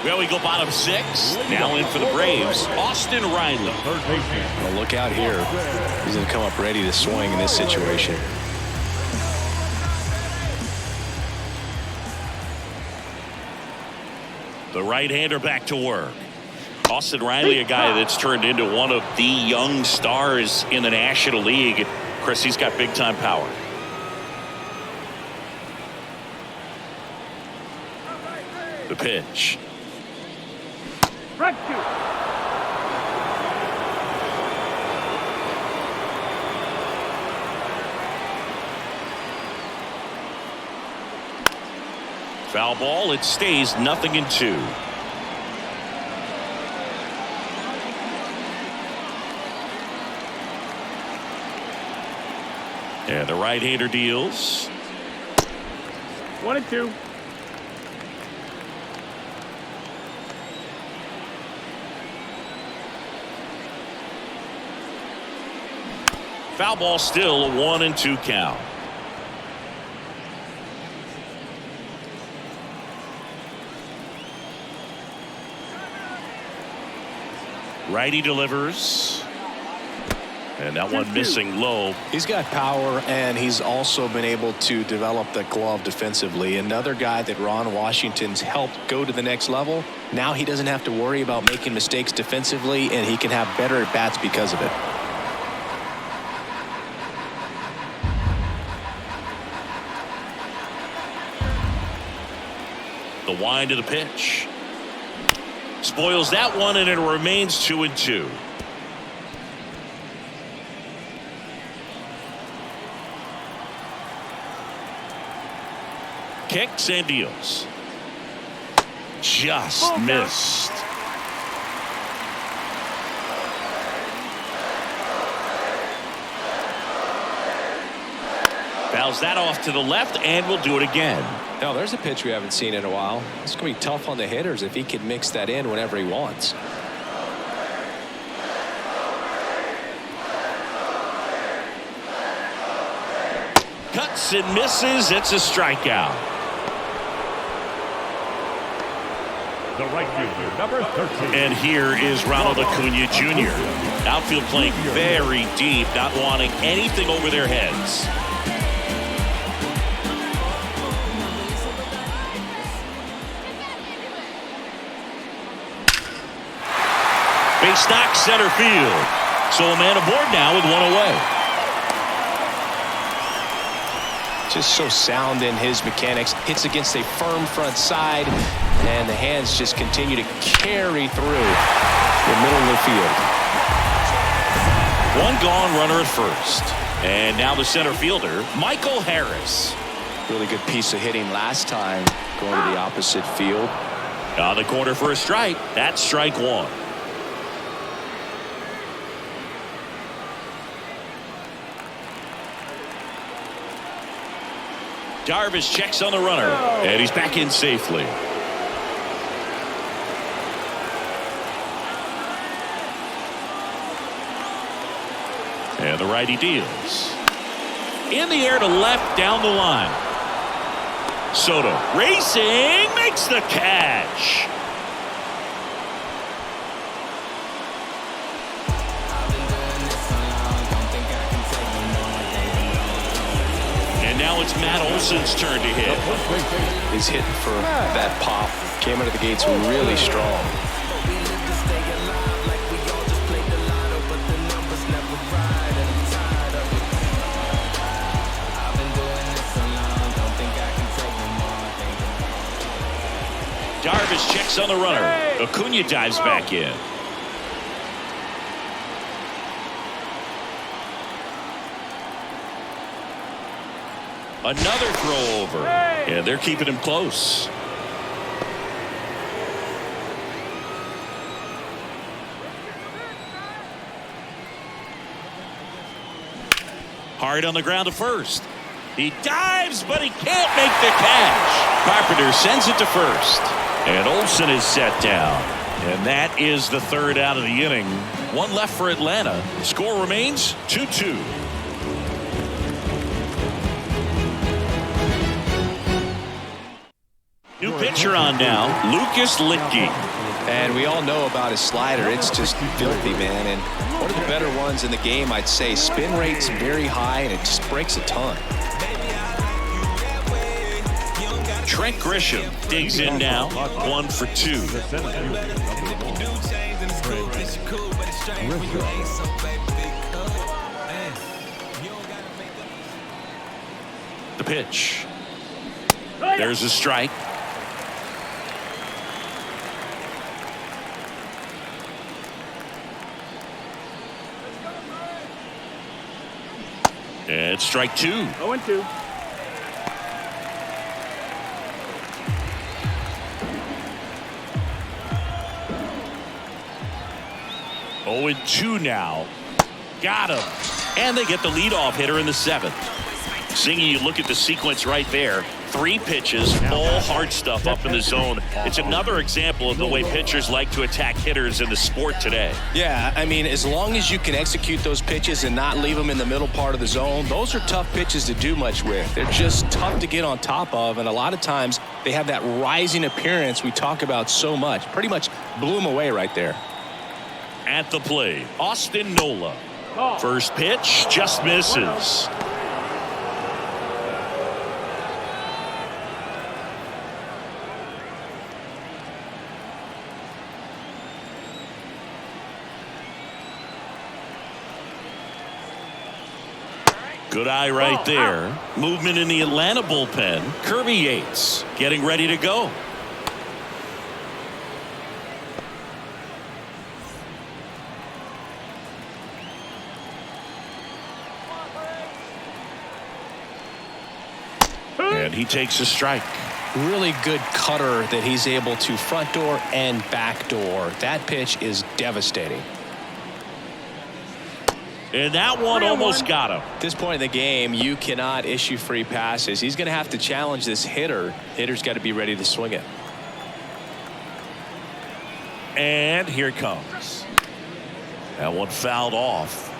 Well, we go bottom six. Now in for the Braves, Austin Riley.
Well, look out here. He's going to come up ready to swing in this situation.
The right-hander back to work. Austin Riley, a guy that's turned into one of the young stars in the National League. Chris, he's got big-time power. The pitch.
Front two.
Foul ball. It stays 0-2. And the right-hander deals.
1-2.
Foul ball, still a 1-2 count. Righty delivers. And that one missing low.
He's got power, and he's also been able to develop the glove defensively. Another guy that Ron Washington's helped go to the next level. Now he doesn't have to worry about making mistakes defensively, and he can have better at-bats because of it.
The wind of the pitch. Spoils that one, and it remains 2-2. Kicks and deals. Just missed. Fouls that off to the left, and we'll do it again.
Now, there's a pitch we haven't seen in a while. It's going to be tough on the hitters if he can mix that in whenever he wants.
Cuts and misses. It's a strikeout.
The right fielder, number 13.
And here is Ronald Acuna Jr. Outfield playing very deep, not wanting anything over their heads. Base knock center field. So a man aboard now with one away.
Just so sound in his mechanics. Hits against a firm front side, and the hands just continue to carry through the middle of the field.
One gone, runner at first. And now the center fielder, Michael Harris.
Really good piece of hitting last time, going to the opposite field.
On the corner for a strike. That's strike one. Darvish checks on the runner, and he's back in safely. And the righty deals. In the air to left, down the line. Soto racing, makes the catch. And now it's Matt Olson's turn to hit.
He's hitting for that pop. Came out of the gates really strong.
Darvish checks on the runner. Acuna dives back in. Another throw over. And they're keeping him close. Hard on the ground to first. He dives, but he can't make the catch. Carpenter sends it to first. And Olson is set down. And that is the third out of the inning. One left for Atlanta. The score remains 2-2. New pitcher on now, Lucas Litke.
And we all know about his slider. It's just filthy, man. And one of the better ones in the game, I'd say. Spin rate's very high, and it just breaks a ton.
Trent Grisham digs in now, 1 for 2. The pitch. There's a strike. And strike 2.
0-2.
Oh, and 2 now. Got him. And they get the leadoff hitter in the 7th. Singy, you look at the sequence right there. 3 pitches, all hard stuff up in the zone. It's another example of the way pitchers like to attack hitters in the sport today.
Yeah, I mean, as long as you can execute those pitches and not leave them in the middle part of the zone, those are tough pitches to do much with. They're just tough to get on top of, and a lot of times they have that rising appearance we talk about so much. Pretty much blew them away right there.
At the plate, Austin Nola. First pitch just misses. Good eye right there. Movement in the Atlanta bullpen. Kirby Yates getting ready to go. And he takes a strike.
Really good cutter that he's able to front door and back door. That pitch is devastating.
And that one almost got him.
At this point in the game, you cannot issue free passes. He's going to have to challenge this hitter. Hitter's got to be ready to swing it.
And here it comes. That one fouled off.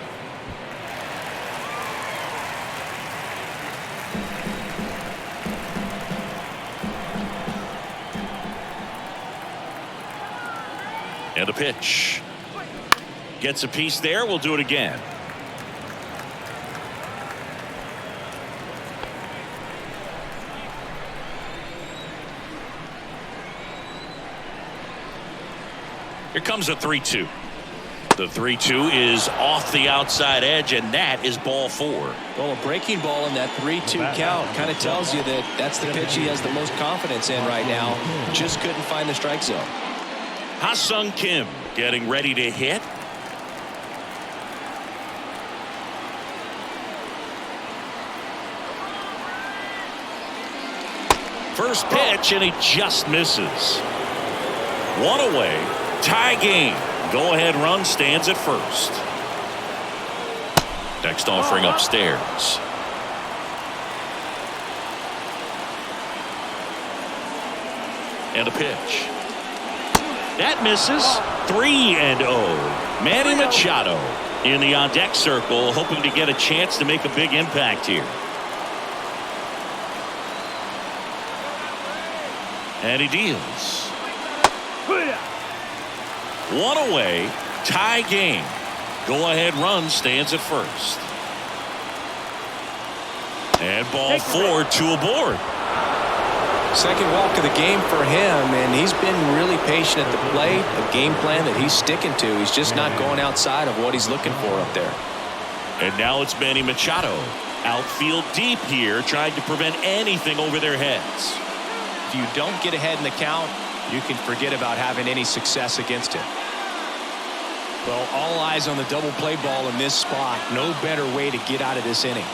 And a pitch. Gets a piece there. We'll do it again. Here comes a 3-2. The 3-2 is off the outside edge, and that is ball 4.
Well, a breaking ball in that 3-2 count kind of tells you that that's the pitch he has the most confidence in right now. Just couldn't find the strike zone.
Ha-Sung Kim getting ready to hit. First pitch, and he just misses. One away, tie game. Go-ahead run stands at first. Next offering upstairs. And a pitch. That misses. 3-0. Manny Machado in the on-deck circle, hoping to get a chance to make a big impact here. And he deals. One away, tie game. Go-ahead run stands at first. And ball 4, 2 aboard.
Second walk of the game for him, and he's been really patient at the plate. A game plan that he's sticking to. He's just not going outside of what he's looking for up there.
And now it's Manny Machado. Outfield deep here, trying to prevent anything over their heads.
If you don't get ahead in the count, you can forget about having any success against him. Well, all eyes on the double play ball in this spot. No better way to get out of this inning.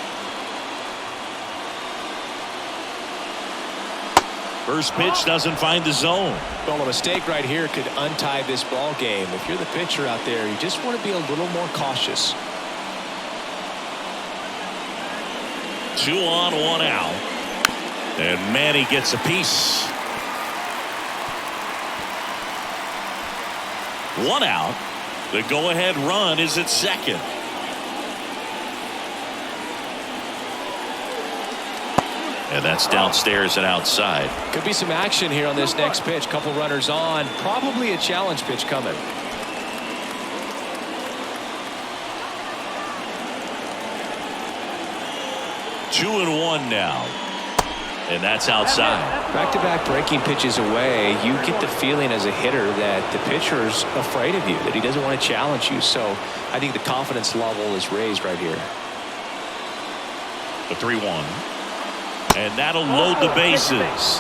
First pitch doesn't find the zone.
Well, a mistake right here could untie this ball game. If you're the pitcher out there, you just want to be a little more cautious.
2 on, 1 out. And Manny gets a piece. 1 out. The go-ahead run is at second. And that's downstairs and outside.
Could be some action here on this next pitch. Couple runners on. Probably a challenge pitch coming.
Two and 1 now. And that's outside.
Back-to-back breaking pitches away. You get the feeling as a hitter that the pitcher's afraid of you, that he doesn't want to challenge you. So I think the confidence level is raised right here.
The 3-1. And that'll load the bases.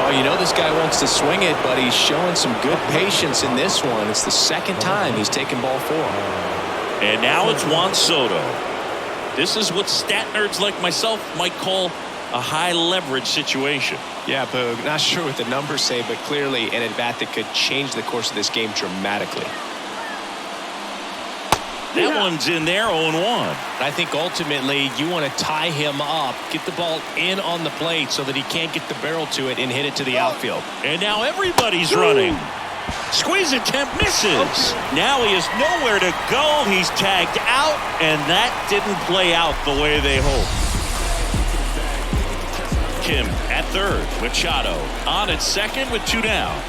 Oh, you know this guy wants to swing it, but he's showing some good patience in this one. It's the second time he's taken ball 4.
And now it's Juan Soto. This is what stat nerds like myself might call a high leverage situation.
Yeah, Boog, not sure what the numbers say, but clearly an at-bat that could change the course of this game dramatically.
That one's in there, 0-1.
I think ultimately you want to tie him up, get the ball in on the plate so that he can't get the barrel to it and hit it to the outfield.
And now everybody's running. Squeeze attempt misses. Now he has nowhere to go. He's tagged out, and that didn't play out the way they hoped. Kim at third. Machado on at second with 2 down.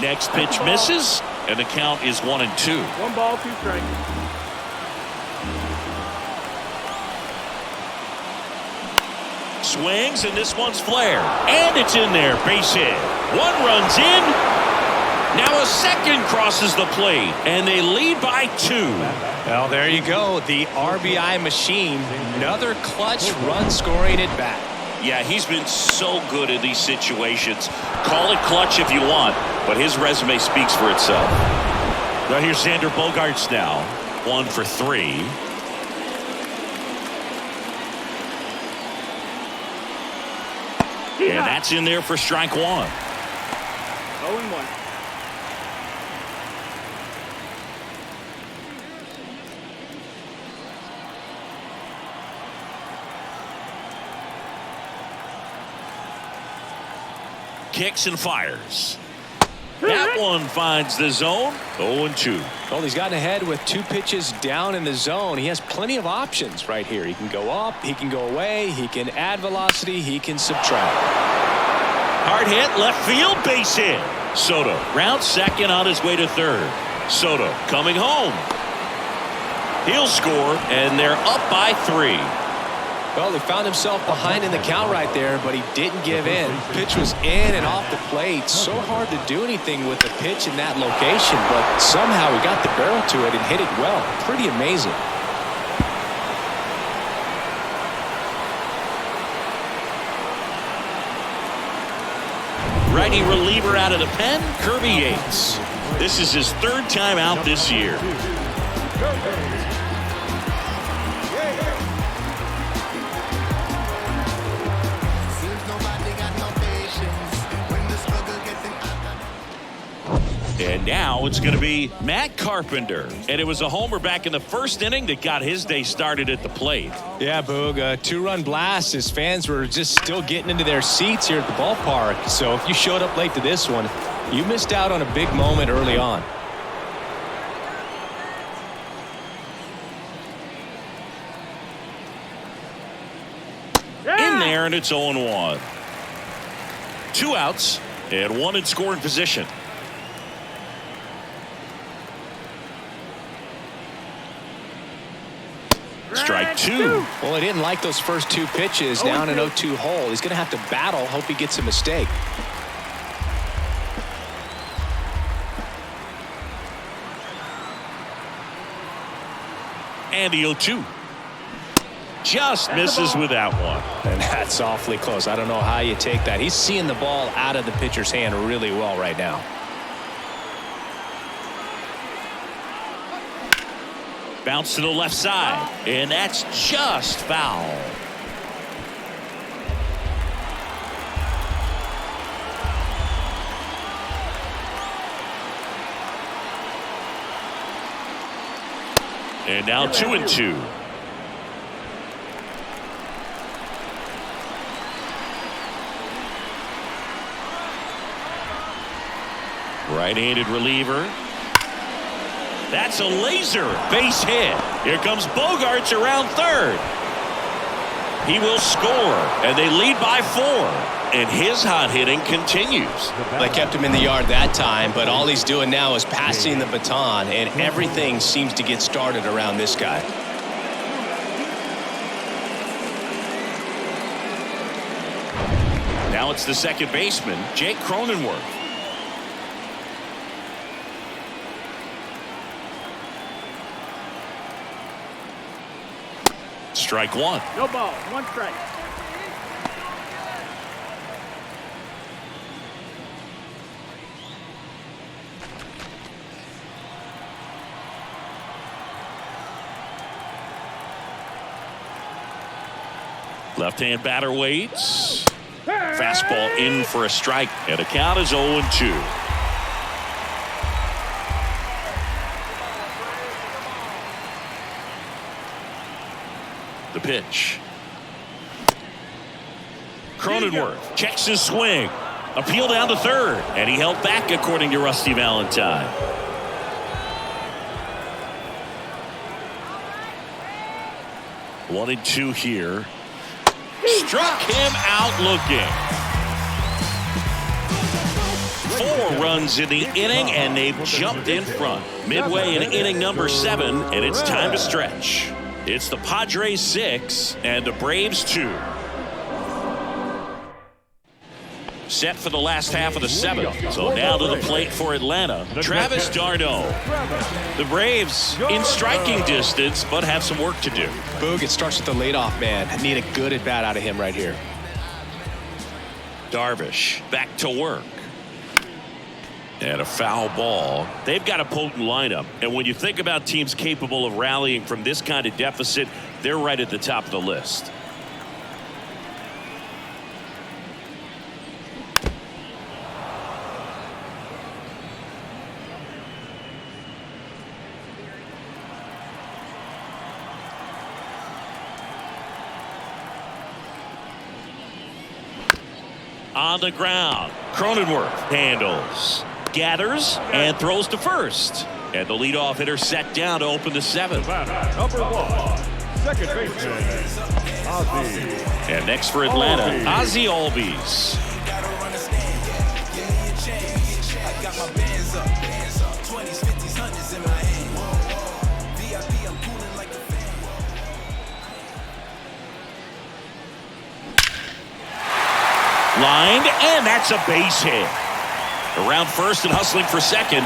Next pitch misses, and the count is 1-2.
1 ball, 2 strikes.
Swings, and this one's flared. And it's in there. Base hit. 1 runs in. Now a second crosses the plate, and they lead by 2.
Well, there you go. The RBI machine. Another clutch run scoring at bat.
Yeah, he's been so good in these situations. Call it clutch if you want, but his resume speaks for itself. Now here's Xander Bogaerts now. 1 for 3. And that's in there for strike 1.
0-1.
Kicks and fires. That one finds the zone. 0-2.
Well, he's gotten ahead with 2 pitches down in the zone. He has plenty of options right here. He can go up, he can go away, he can add velocity, he can subtract.
Hard hit, left field, base hit. Soto rounds second on his way to third. Soto coming home. He'll score, and they're up by 3.
Well, he found himself behind in the count right there, but he didn't give in. Pitch was in and off the plate. So hard to do anything with the pitch in that location, but somehow he got the barrel to it and hit it well. Pretty amazing.
Righty reliever out of the pen, Kirby Yates. This is his third time out this year. And now it's going to be Matt Carpenter. And it was a homer back in the first inning that got his day started at the plate.
Yeah, Boog, a two-run blast. His fans were just still getting into their seats here at the ballpark. So if you showed up late to this one, you missed out on a big moment early on.
In there, and it's 0-1. 2 outs and 1 in scoring position. Strike 2.
Well, he didn't like those first 2 pitches down an 0-2 hole. He's going to have to battle, hope he gets a mistake.
And the 0-2. Just misses with that one.
And that's awfully close. I don't know how you take that. He's seeing the ball out of the pitcher's hand really well right now.
Bounce to the left side, and that's just foul. And now 2-2. Right-handed reliever. That's a laser base hit. Here comes Bogarts around third. He will score, and they lead by 4. And his hot hitting continues.
They kept him in the yard that time, but all he's doing now is passing the baton, and everything seems to get started around this guy.
Now it's the second baseman, Jake Cronenworth. Strike 1.
No ball, 1 strike.
Left-hand batter waits. Fastball in for a strike, and the count is 0-2. The pitch. Cronenworth checks his swing. Appeal down to third, and he held back according to Rusty Valentine. One and 2 here. Struck him out looking. 4 runs in the inning, and they've jumped in front. Midway in inning number 7, and it's time to stretch. It's the Padres 6 and the Braves 2. Set for the last half of the 7th. So now to the plate for Atlanta, Travis d'Arnaud. The Braves in striking distance, but have some work to do.
Boog, it starts with the leadoff man. I need a good at bat out of him right here.
Darvish back to work. And a foul ball. They've got a potent lineup. And when you think about teams capable of rallying from this kind of deficit, they're right at the top of the list. On the ground, Cronenworth handles. Gathers and throws to first. And the leadoff hitter set down to open the 7th.
Number 1, second baseman, Ozzie.
And next for Atlanta, Ozzie Albies. Lined, and that's a base hit. Around first and hustling for second.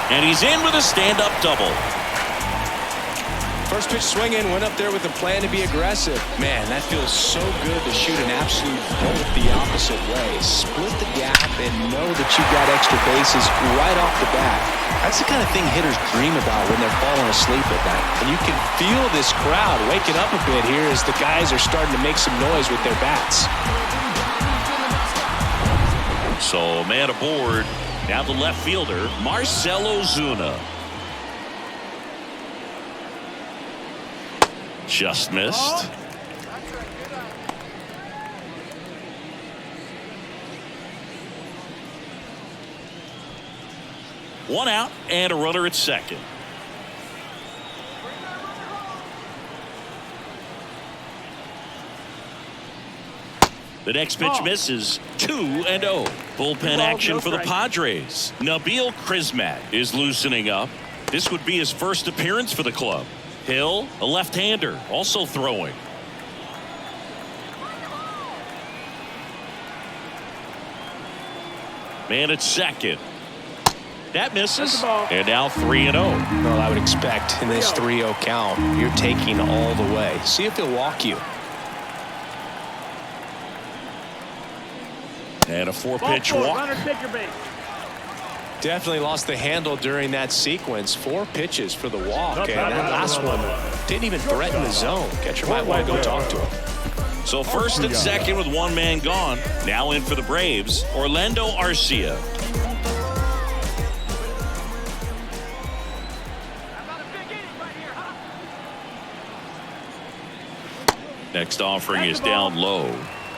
And he's in with a stand-up double.
First pitch swinging, went up there with a plan to be aggressive. Man, that feels so good to shoot an absolute bolt the opposite way. Split the gap and know that you've got extra bases right off the bat. That's the kind of thing hitters dream about when they're falling asleep at night. And you can feel this crowd waking up a bit here as the guys are starting to make some noise with their bats.
So, man aboard. Now the left fielder, Marcell Ozuna. Just missed. One out and a runner at second. The next pitch misses. 2-0. Bullpen action for the Padres. Nabil Crismatt is loosening up. This would be his first appearance for the club. Hill, a left-hander, also throwing. Man at second. That misses. And now 3-0.
Well, I would expect in this 3-0 count, you're taking all the way. See if he'll walk you.
And a 4-pitch walk.
Runner, take your base.
Definitely lost the handle during that sequence. 4 pitches for the walk, and that last one didn't even threaten the zone. Catcher might want to go talk to him.
So first and second with one man gone. Now in for the Braves, Orlando Arcia. Next offering is down low,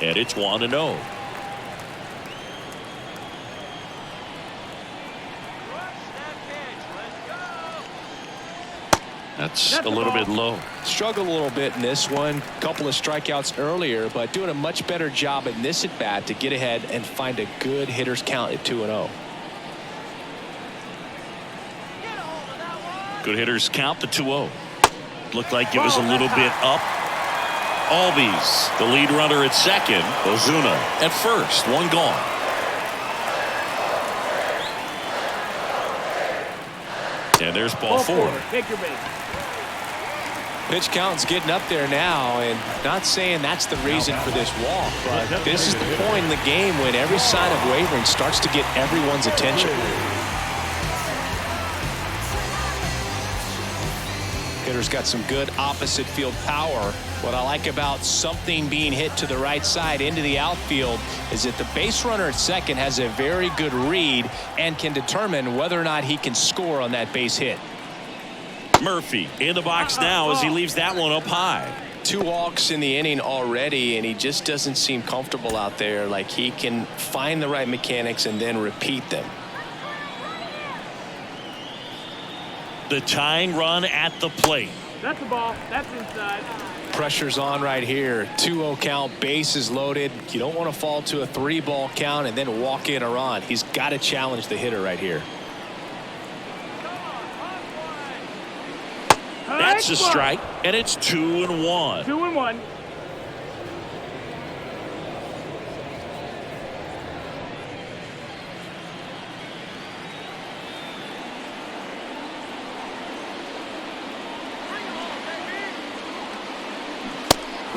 and it's 1-0. That's a little bit low.
Struggled a little bit in this one. Couple of strikeouts earlier, but doing a much better job in this at bat to get ahead and find a good hitter's count at 2-0.
Good hitters count the 2-0. Looked like it was a little bit up. Albies, the lead runner at second. Ozuna at first. One gone. And there's ball 4.
Take your base.
Pitch count's getting up there now, and not saying that's the reason for this walk, but this is the point in the game when every sign of wavering starts to get everyone's attention. Hitter's got some good opposite field power. What I like about something being hit to the right side into the outfield is that the base runner at second has a very good read and can determine whether or not he can score on that base hit.
Murphy in the box now as he leaves that one up high.
2 walks in the inning already, and he just doesn't seem comfortable out there. Like he can find the right mechanics and then repeat them.
The tying run at the plate.
That's the ball. That's inside.
Pressure's on right here. 2-0 count, bases loaded. You don't want to fall to a 3-ball count and then walk in or on. He's got to challenge the hitter right here.
That's a strike, and it's 2-1.
2-1.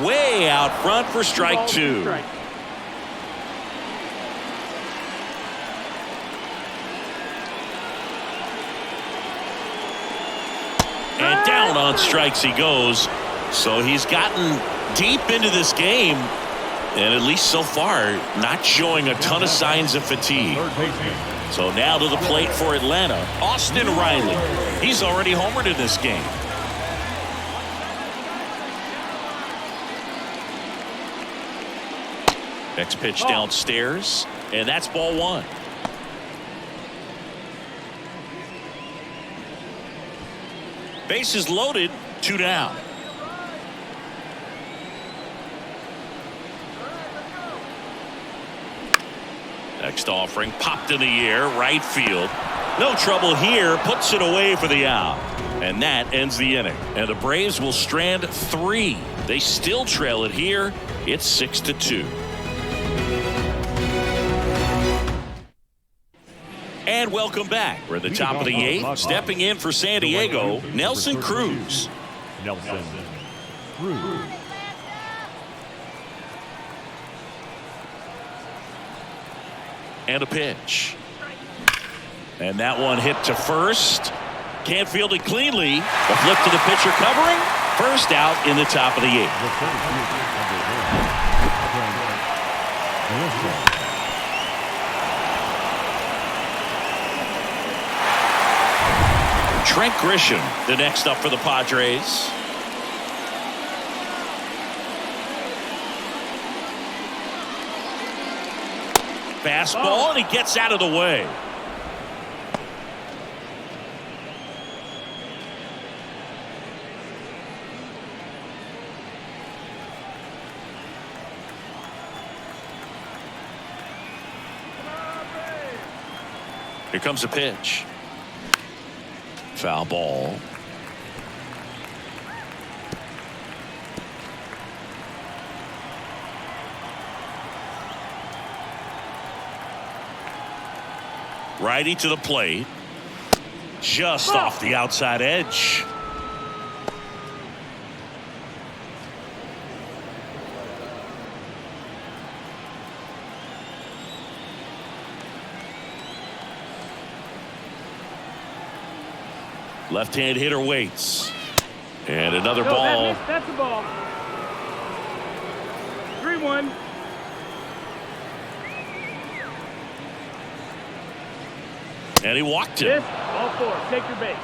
Way out front for strike 2. And down on strikes he goes. So he's gotten deep into this game, and at least so far not showing a ton of signs of fatigue. So now to the plate for Atlanta, Austin Riley. He's already homered in this game. Next pitch downstairs, and that's ball 1. Bases loaded, 2 down. Next offering popped in the air, right field. No trouble here, puts it away for the out. And that ends the inning. And the Braves will strand 3. They still trail it here. It's 6-2. And welcome back. We're at the top of the 8th. Stepping in for San Diego, Nelson Cruz.
Nelson Cruz.
And a pitch. And that one hit to first. Can't field it cleanly. A flip to the pitcher covering. First out in the top of the 8th. Trent Grisham, the next up for the Padres. Fastball, and he gets out of the way. Here comes a pitch. Foul ball. Righty to the plate. Just off the outside edge. Left-hand hitter waits. And another ball.
That's a ball. 3-1.
And he walked him.
Ball 4. Take your base.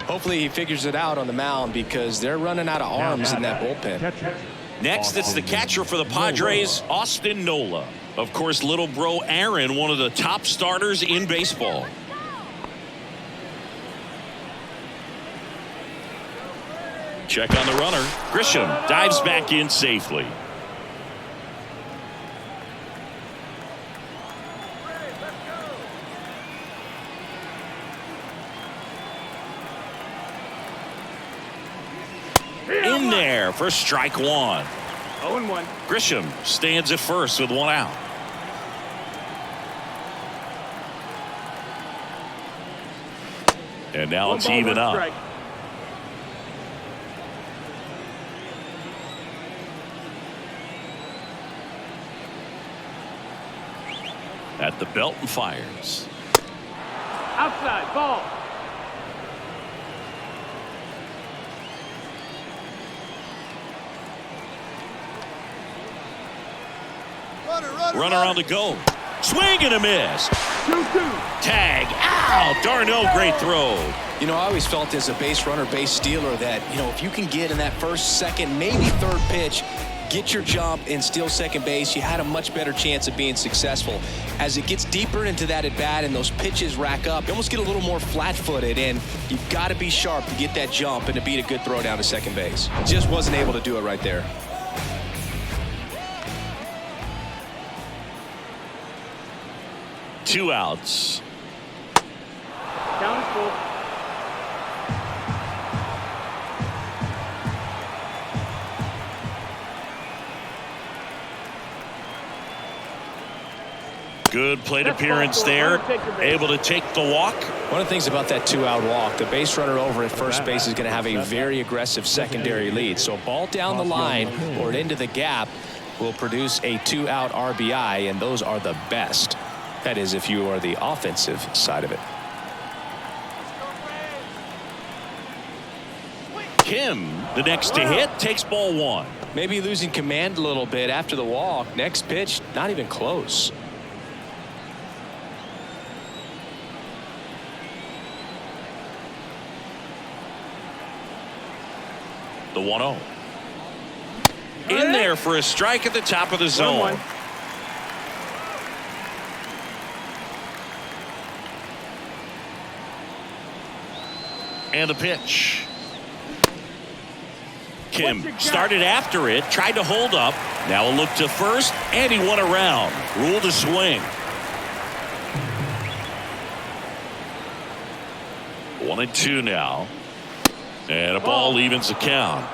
Hopefully he figures it out on the mound because they're running out of arms in that bullpen.
Next, it's the catcher for the Padres, Austin Nola. Of course, little bro Aaron, one of the top starters in baseball. Check on the runner. Grisham dives back in safely. In there for strike 1.
0-1.
Grisham stands at first with 1 out. And now it's even up.
Strike.
At the belt and fires.
Outside. Ball.
Runner on the go. Swing and a miss.
2-2.
Tag. Ow. Darno, great throw.
You know, I always felt as a base runner, base stealer that, you know, if you can get in that first, second, maybe third pitch, get your jump and steal second base, you had a much better chance of being successful. As it gets deeper into that at bat and those pitches rack up, you almost get a little more flat-footed, and you've got to be sharp to get that jump and to beat a good throw down to second base. Just wasn't able to do it right there.
Two outs.
Count is full.
Good plate appearance there. Able to take the walk.
One of the things about that 2-out walk, the base runner over at first base is going to have a very aggressive secondary lead. So a ball down the line or into the gap will produce a 2-out RBI, and those are the best. That is, if you are the offensive side of it.
Kim, the next to hit, takes ball 1.
Maybe losing command a little bit after the walk. Next pitch, not even close.
The 1-0. In there for a strike at the top of the zone.
1-1.
And the pitch. Kim started after it, tried to hold up. Now a look to first, and he won around. Ruled a swing. 1-2 now. And a ball evens the count.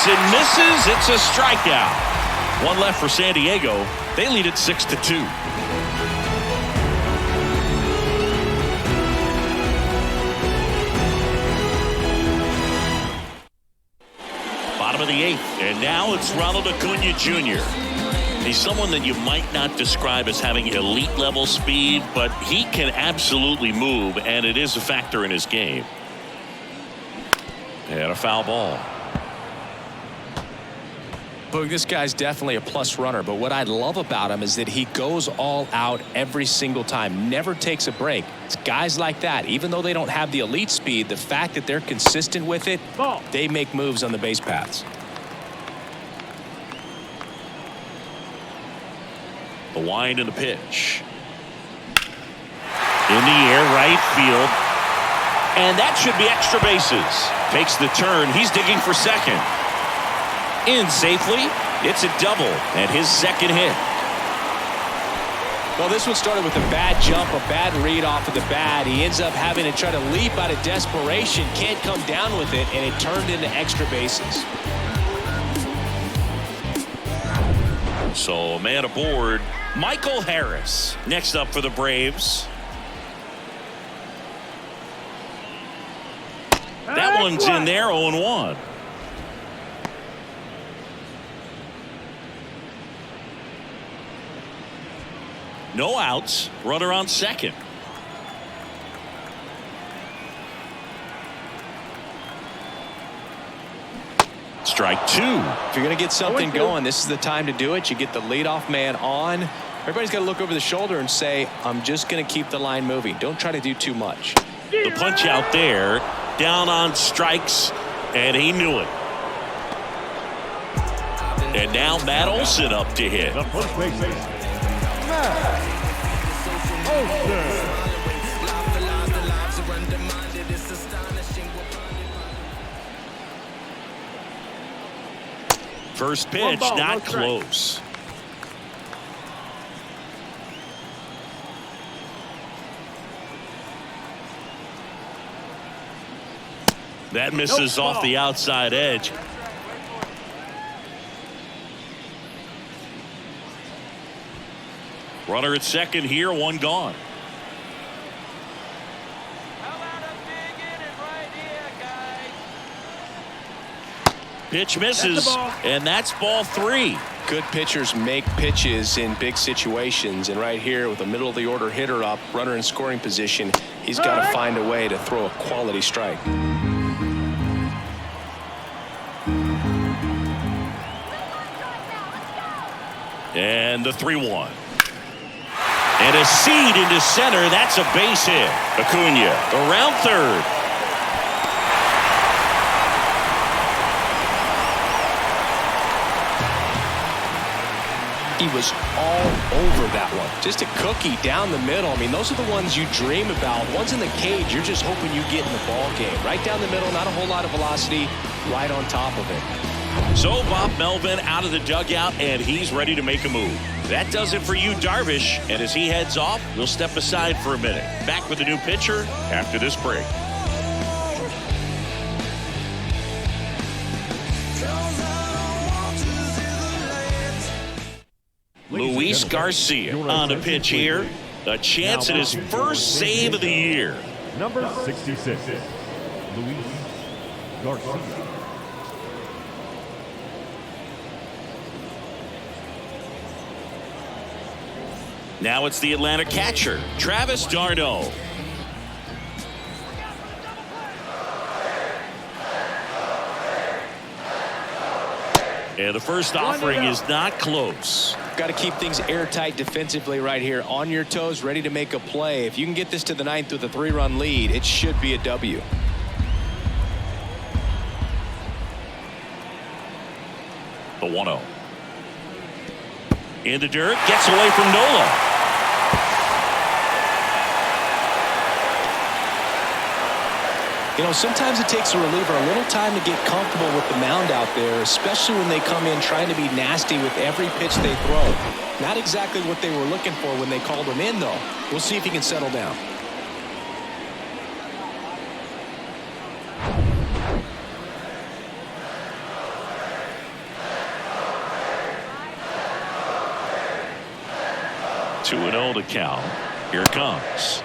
swings and misses. It's a strikeout. One left for San Diego. They lead it 6-2. Bottom of the 8th, and now it's Ronald Acuna Jr. He's someone that you might not describe as having elite level speed, but he can absolutely move, and it is a factor in his game. And a foul ball.
Boog, this guy's definitely a plus runner, but what I love about him is that he goes all out every single time, never takes a break. It's guys like that, even though they don't have the elite speed, the fact that they're consistent with it, they make moves on the base paths.
The wind and the pitch. In the air, right field. And that should be extra bases. Takes the turn. He's digging for second. In safely. It's a double and his second hit.
Well, this one started with a bad jump, a bad read off of the bat. He ends up having to try to leap out of desperation. Can't come down with it, and it turned into extra bases.
So a man aboard. Michael Harris next up for the Braves. That one's in there, 0-1. No outs. Runner on second. Strike 2.
If you're going to get something going, this is the time to do it. You get the leadoff man on. Everybody's got to look over the shoulder and say, I'm just going to keep the line moving. Don't try to do too much.
The punch out there. Down on strikes, and he knew it. And now Matt Olson up to hit.
The first baseman, Matt Olson.
First pitch, not close. That misses off the outside edge. Runner at second here, one gone. Pitch misses, and that's ball 3.
Good pitchers make pitches in big situations, and right here with a middle of the order hitter up, runner in scoring position, he's got to find a way to throw a quality strike.
And the 3-1. And a seed into center. That's a base hit. Acuna around third.
He was all over that one. Just a cookie down the middle. I mean, those are the ones you dream about. Ones in the cage, you're just hoping you get in the ball game. Right down the middle, not a whole lot of velocity, right on top of it.
So Bob Melvin out of the dugout, and he's ready to make a move. That does it for you, Darvish. And as he heads off, we'll step aside for a minute. Back with a new pitcher after this break. Luis Garcia on the pitch here. A chance at his first save of the year.
Number 66, Luis Garcia.
Now it's the Atlanta catcher, Travis d'Arnaud. And the first offering is not close.
Got to keep things airtight defensively right here. On your toes, ready to make a play. If you can get this to the 9th with a 3-run lead, it should be a W.
The 1-0. In the dirt, gets away from Nola.
You know, sometimes it takes a reliever a little time to get comfortable with the mound out there, especially when they come in trying to be nasty with every pitch they throw. Not exactly what they were looking for when they called him in, though. We'll see if he can settle down.
2-0 to count. Here it comes.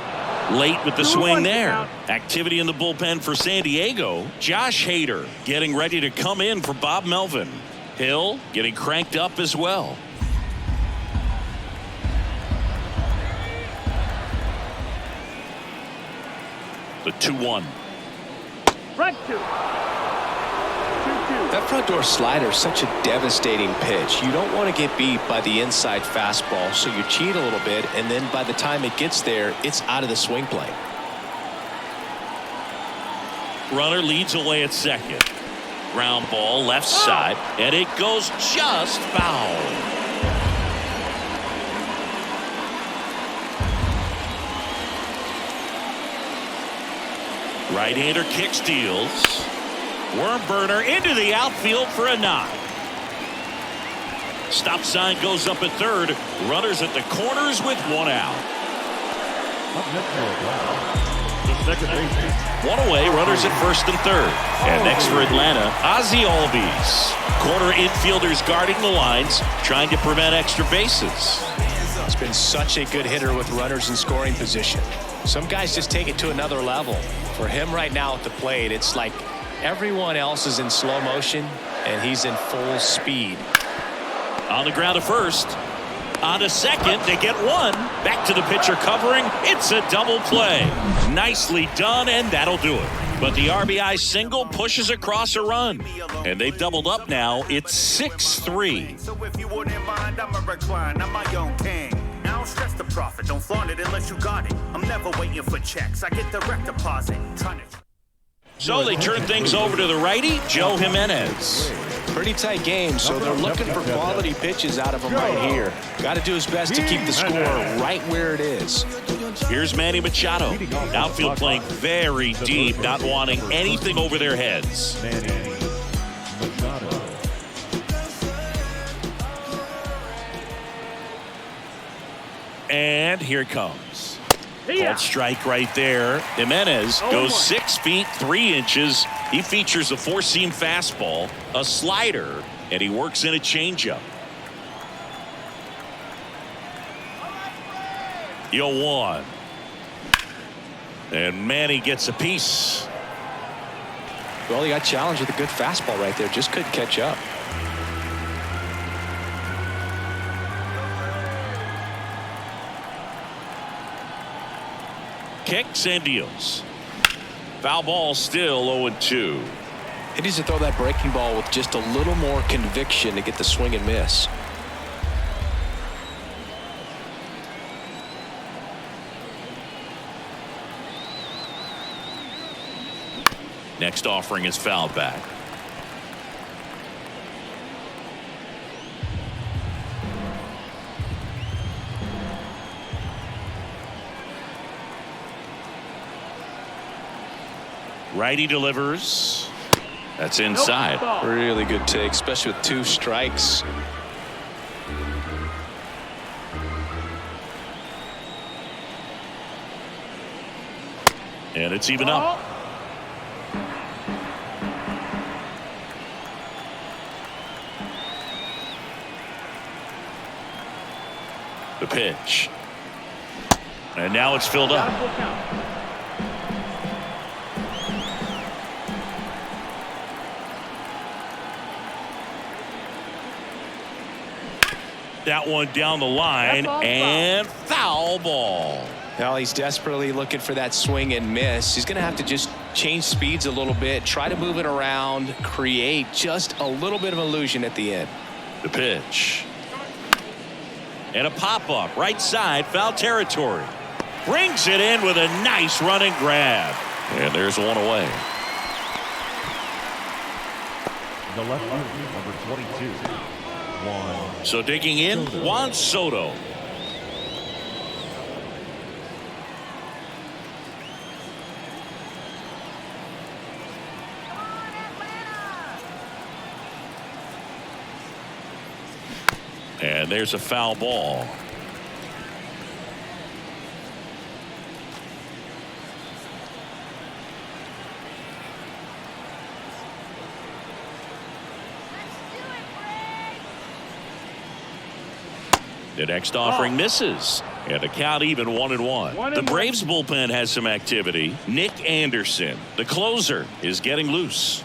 Late with the swing there. Activity in the bullpen for San Diego. Josh Hader getting ready to come in for Bob Melvin. Hill getting cranked up as well. The 2-1.
Front two. 2-2.
That front door slider is such a devastating pitch. You don't want to get beat by the inside fastball, so you cheat a little bit, and then by the time it gets there, it's out of the swing plane.
Runner leads away at second. Ground ball left side, and it goes just foul. Right-hander kick steals. Worm burner into the outfield for a knock. Stop sign goes up at third. Runners at the corners with one out.
Up next for Atlanta, the second baseman.
One away, runners at first and third. And next for Atlanta, Ozzie Albies. Corner infielders guarding the lines, trying to prevent extra bases.
He's been such a good hitter with runners in scoring position. Some guys just take it to another level. For him right now at the plate, it's like everyone else is in slow motion, and he's in full speed.
On the ground to first. On to second. They get one. Back to the pitcher covering. It's a double play. Nicely done, and that'll do it. But the RBI single pushes across a run. And they've doubled up now. It's 6-3.
So if you wouldn't mind, I'ma recline. I'm my own king. I don't stress the profit. Don't flaunt it unless you got it. I'm never waiting for checks. I get direct deposit. Trying to...
So they turn things over to the righty, Joe Jimenez.
Pretty tight game, so they're looking for quality pitches out of him right here. Got to do his best to keep the score right where it is.
Here's Manny Machado. Outfield playing very deep, not wanting anything over their heads.
Manny Machado.
And here it comes.
Yeah.
Called strike right there. Jimenez goes 6 feet 3 inches. He features a four-seam fastball, a slider, and he works in a changeup. 0-1. And Manny gets a piece.
Well, he got challenged with a good fastball right there. Just couldn't catch up.
Kicks and deals. Foul ball, still 0-2.
He needs to throw that breaking ball with just a little more conviction to get the swing and miss.
Next offering is fouled back. Righty delivers. That's inside.
Really good take, especially with 2 strikes.
And it's even up. The pitch. And now it's filled up. That one down the line, and foul ball.
Now he's desperately looking for that swing and miss. He's going to have to just change speeds a little bit, try to move it around, create just a little bit of illusion at the end.
The pitch. And a pop-up right side, foul territory. Brings it in with a nice running grab. And there's one away.
The left fielder, number 22. Juan.
So digging in, Juan Soto. And there's a foul ball. The next offering misses. And the count even 1-1. The Braves bullpen has some activity. Nick Anderson, the closer, is getting loose.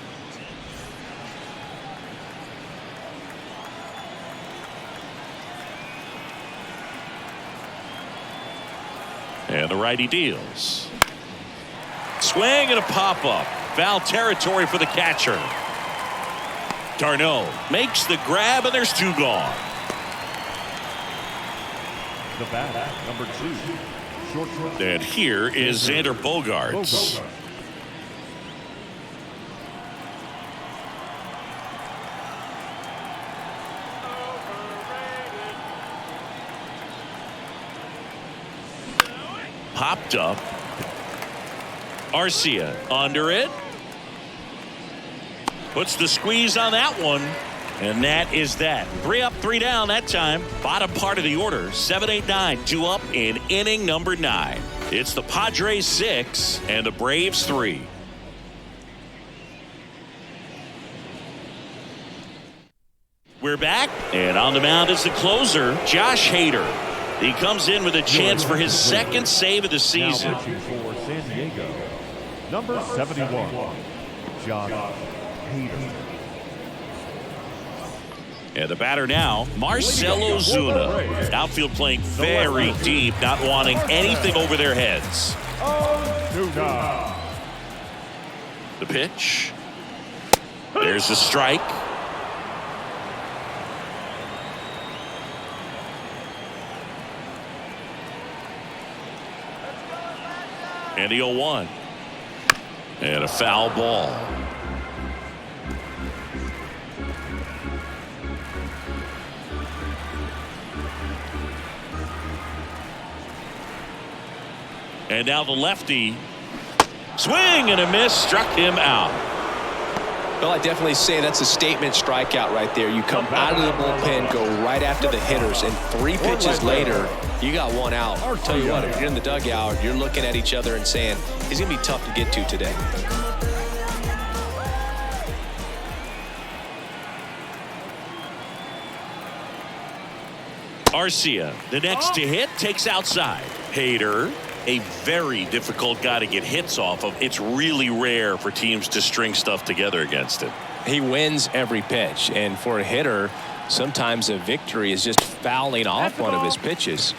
And the righty deals. Swing and a pop-up. Foul territory for the catcher. Darno makes the grab, and there's 2 gone.
The bat, number 2. Short.
And here is Xander Bogaerts. Popped up. Arcia under it. Puts the squeeze on that one. And that is that. 3 up, 3 down that time. Bottom part of the order. 7-8-9. 2 up in inning number 9. It's the Padres 6 and the Braves 3. We're back. And on the mound is the closer, Josh Hader. He comes in with a chance for his 2nd save of the season.
Now pitching for San Diego, number 71, Josh Hader.
And the batter now, Marcell Ozuna. Outfield playing very deep, not wanting anything over their heads. The pitch. There's a strike. And the 0-1. And a foul ball. And now the lefty. Swing and a miss, struck him out.
Well, I definitely say that's a statement strikeout right there. You come out of the bullpen, go right after the hitters, and 3 pitches later, you got 1 out. I'll tell you what, if you're in the dugout, you're looking at each other and saying, he's going to be tough to get to today.
Arcia, the next to hit, takes outside. Hader, a very difficult guy to get hits off of. It's really rare for teams to string stuff together against him.
He wins every pitch, and for a hitter, sometimes a victory is just fouling off one of his pitches.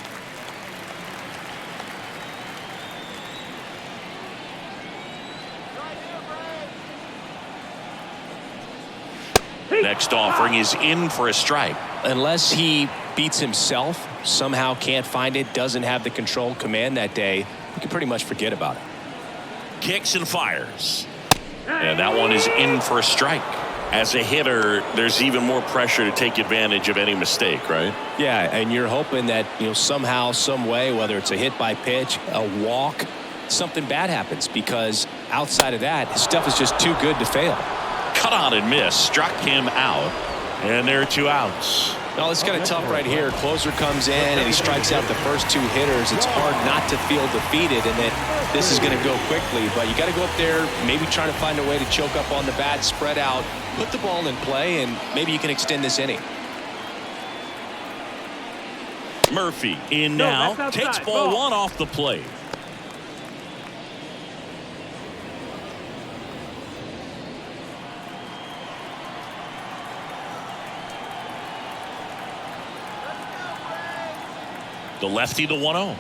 Next offering is in for a strike.
Unless he beats himself, somehow can't find it, doesn't have the control command that day, you can pretty much forget about it.
Kicks and fires. And that one is in for a strike. As a hitter, there's even more pressure to take advantage of any mistake, right?
Yeah, and you're hoping that, somehow, some way, whether it's a hit by pitch, a walk, something bad happens, because outside of that, his stuff is just too good to fail.
Cut on and miss, struck him out, and there are 2 outs.
Well, it's kind of tough right here. Closer comes in and he strikes out the first 2 hitters. It's hard not to feel defeated, and then this is going to go quickly. But you got to go up there, maybe trying to find a way to choke up on the bat, spread out, put the ball in play, and maybe you can extend this inning.
Murphy in now, takes ball 1 off the plate. The lefty, the 1-0.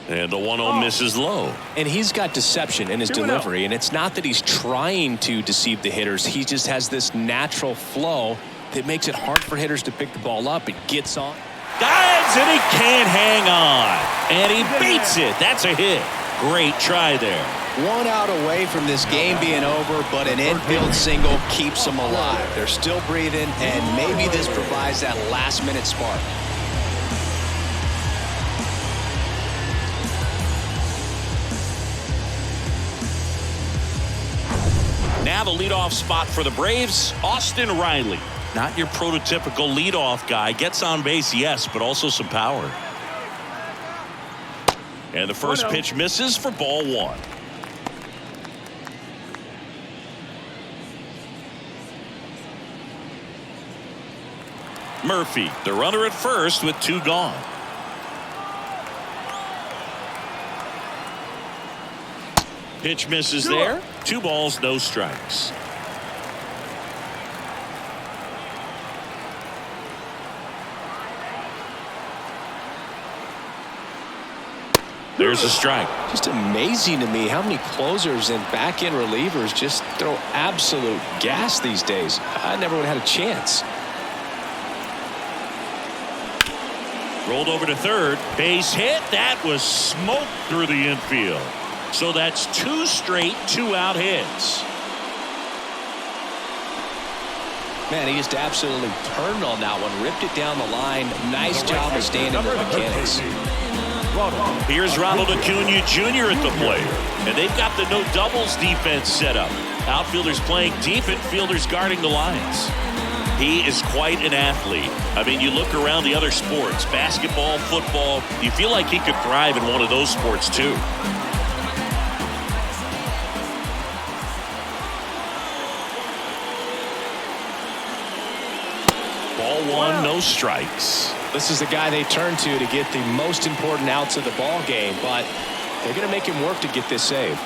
And the 1-0 misses low.
And he's got deception in his delivery, and it's not that he's trying to deceive the hitters. He just has this natural flow that makes it hard for hitters to pick the ball up. It gets on.
Dives, and he can't hang on. And he beats it. That's a hit. Great try there.
1 out away from this game being over, but an infield single keeps them alive. They're still breathing, and maybe this provides that last-minute spark.
Now the leadoff spot for the Braves, Austin Riley. Not your prototypical leadoff guy. Gets on base, yes, but also some power. And the first pitch misses for ball 1. Murphy, the runner at first with 2 gone. Pitch misses there. 2 balls, no strikes. There's a strike.
Just amazing to me how many closers and back-end relievers just throw absolute gas these days. I never would have had a chance.
Rolled over to third. Base hit. That was smoked through the infield. So that's 2 straight 2-out hits.
Man, he just absolutely turned on that one. Ripped it down the line. Nice job of staying in the mechanics.
Here's Ronald Acuna Jr. at the plate. And they've got the no doubles defense set up. Outfielders playing deep, infielders guarding the lines. He is quite an athlete. I mean, you look around the other sports, basketball, football, you feel like he could thrive in one of those sports too. Ball 1, no strikes.
This is the guy they turn to get the most important outs of the ball game, but they're going to make him work to get this save.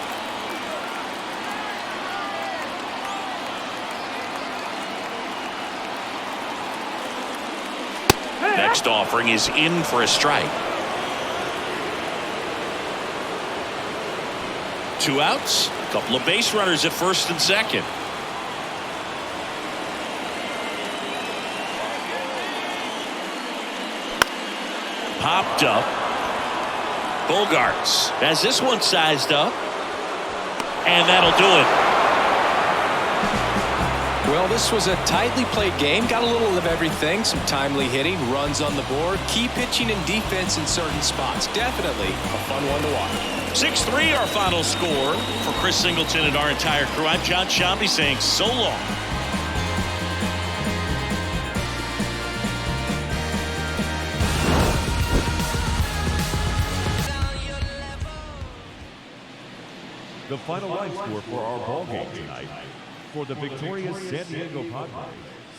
Next offering is in for a strike. 2 outs, a couple of base runners at first and second. Popped up. Bogarts has this one sized up. And that'll do it.
Well, this was a tightly played game. Got a little of everything. Some timely hitting, runs on the board, key pitching and defense in certain spots. Definitely a fun one to watch.
6-3 our final score. For Chris Singleton and our entire crew, I'm John Shambi saying so long.
The final line score for our ball game tonight. For the victorious San Diego Padres,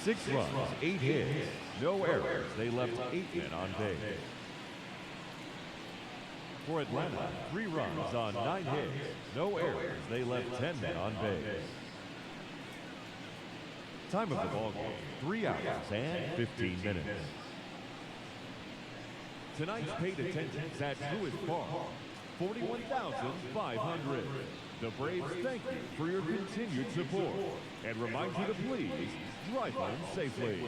6 runs, 8 hits, no errors. They left 8 men on base. For Atlanta, 3 runs on 9 hits, no errors. They left 10 men on base. Time of the ball game, 3 hours and 15 minutes. Tonight's paid attendance at Lewis Park, 41,500. The Braves thank you for your continued support and remind you to please drive home safely.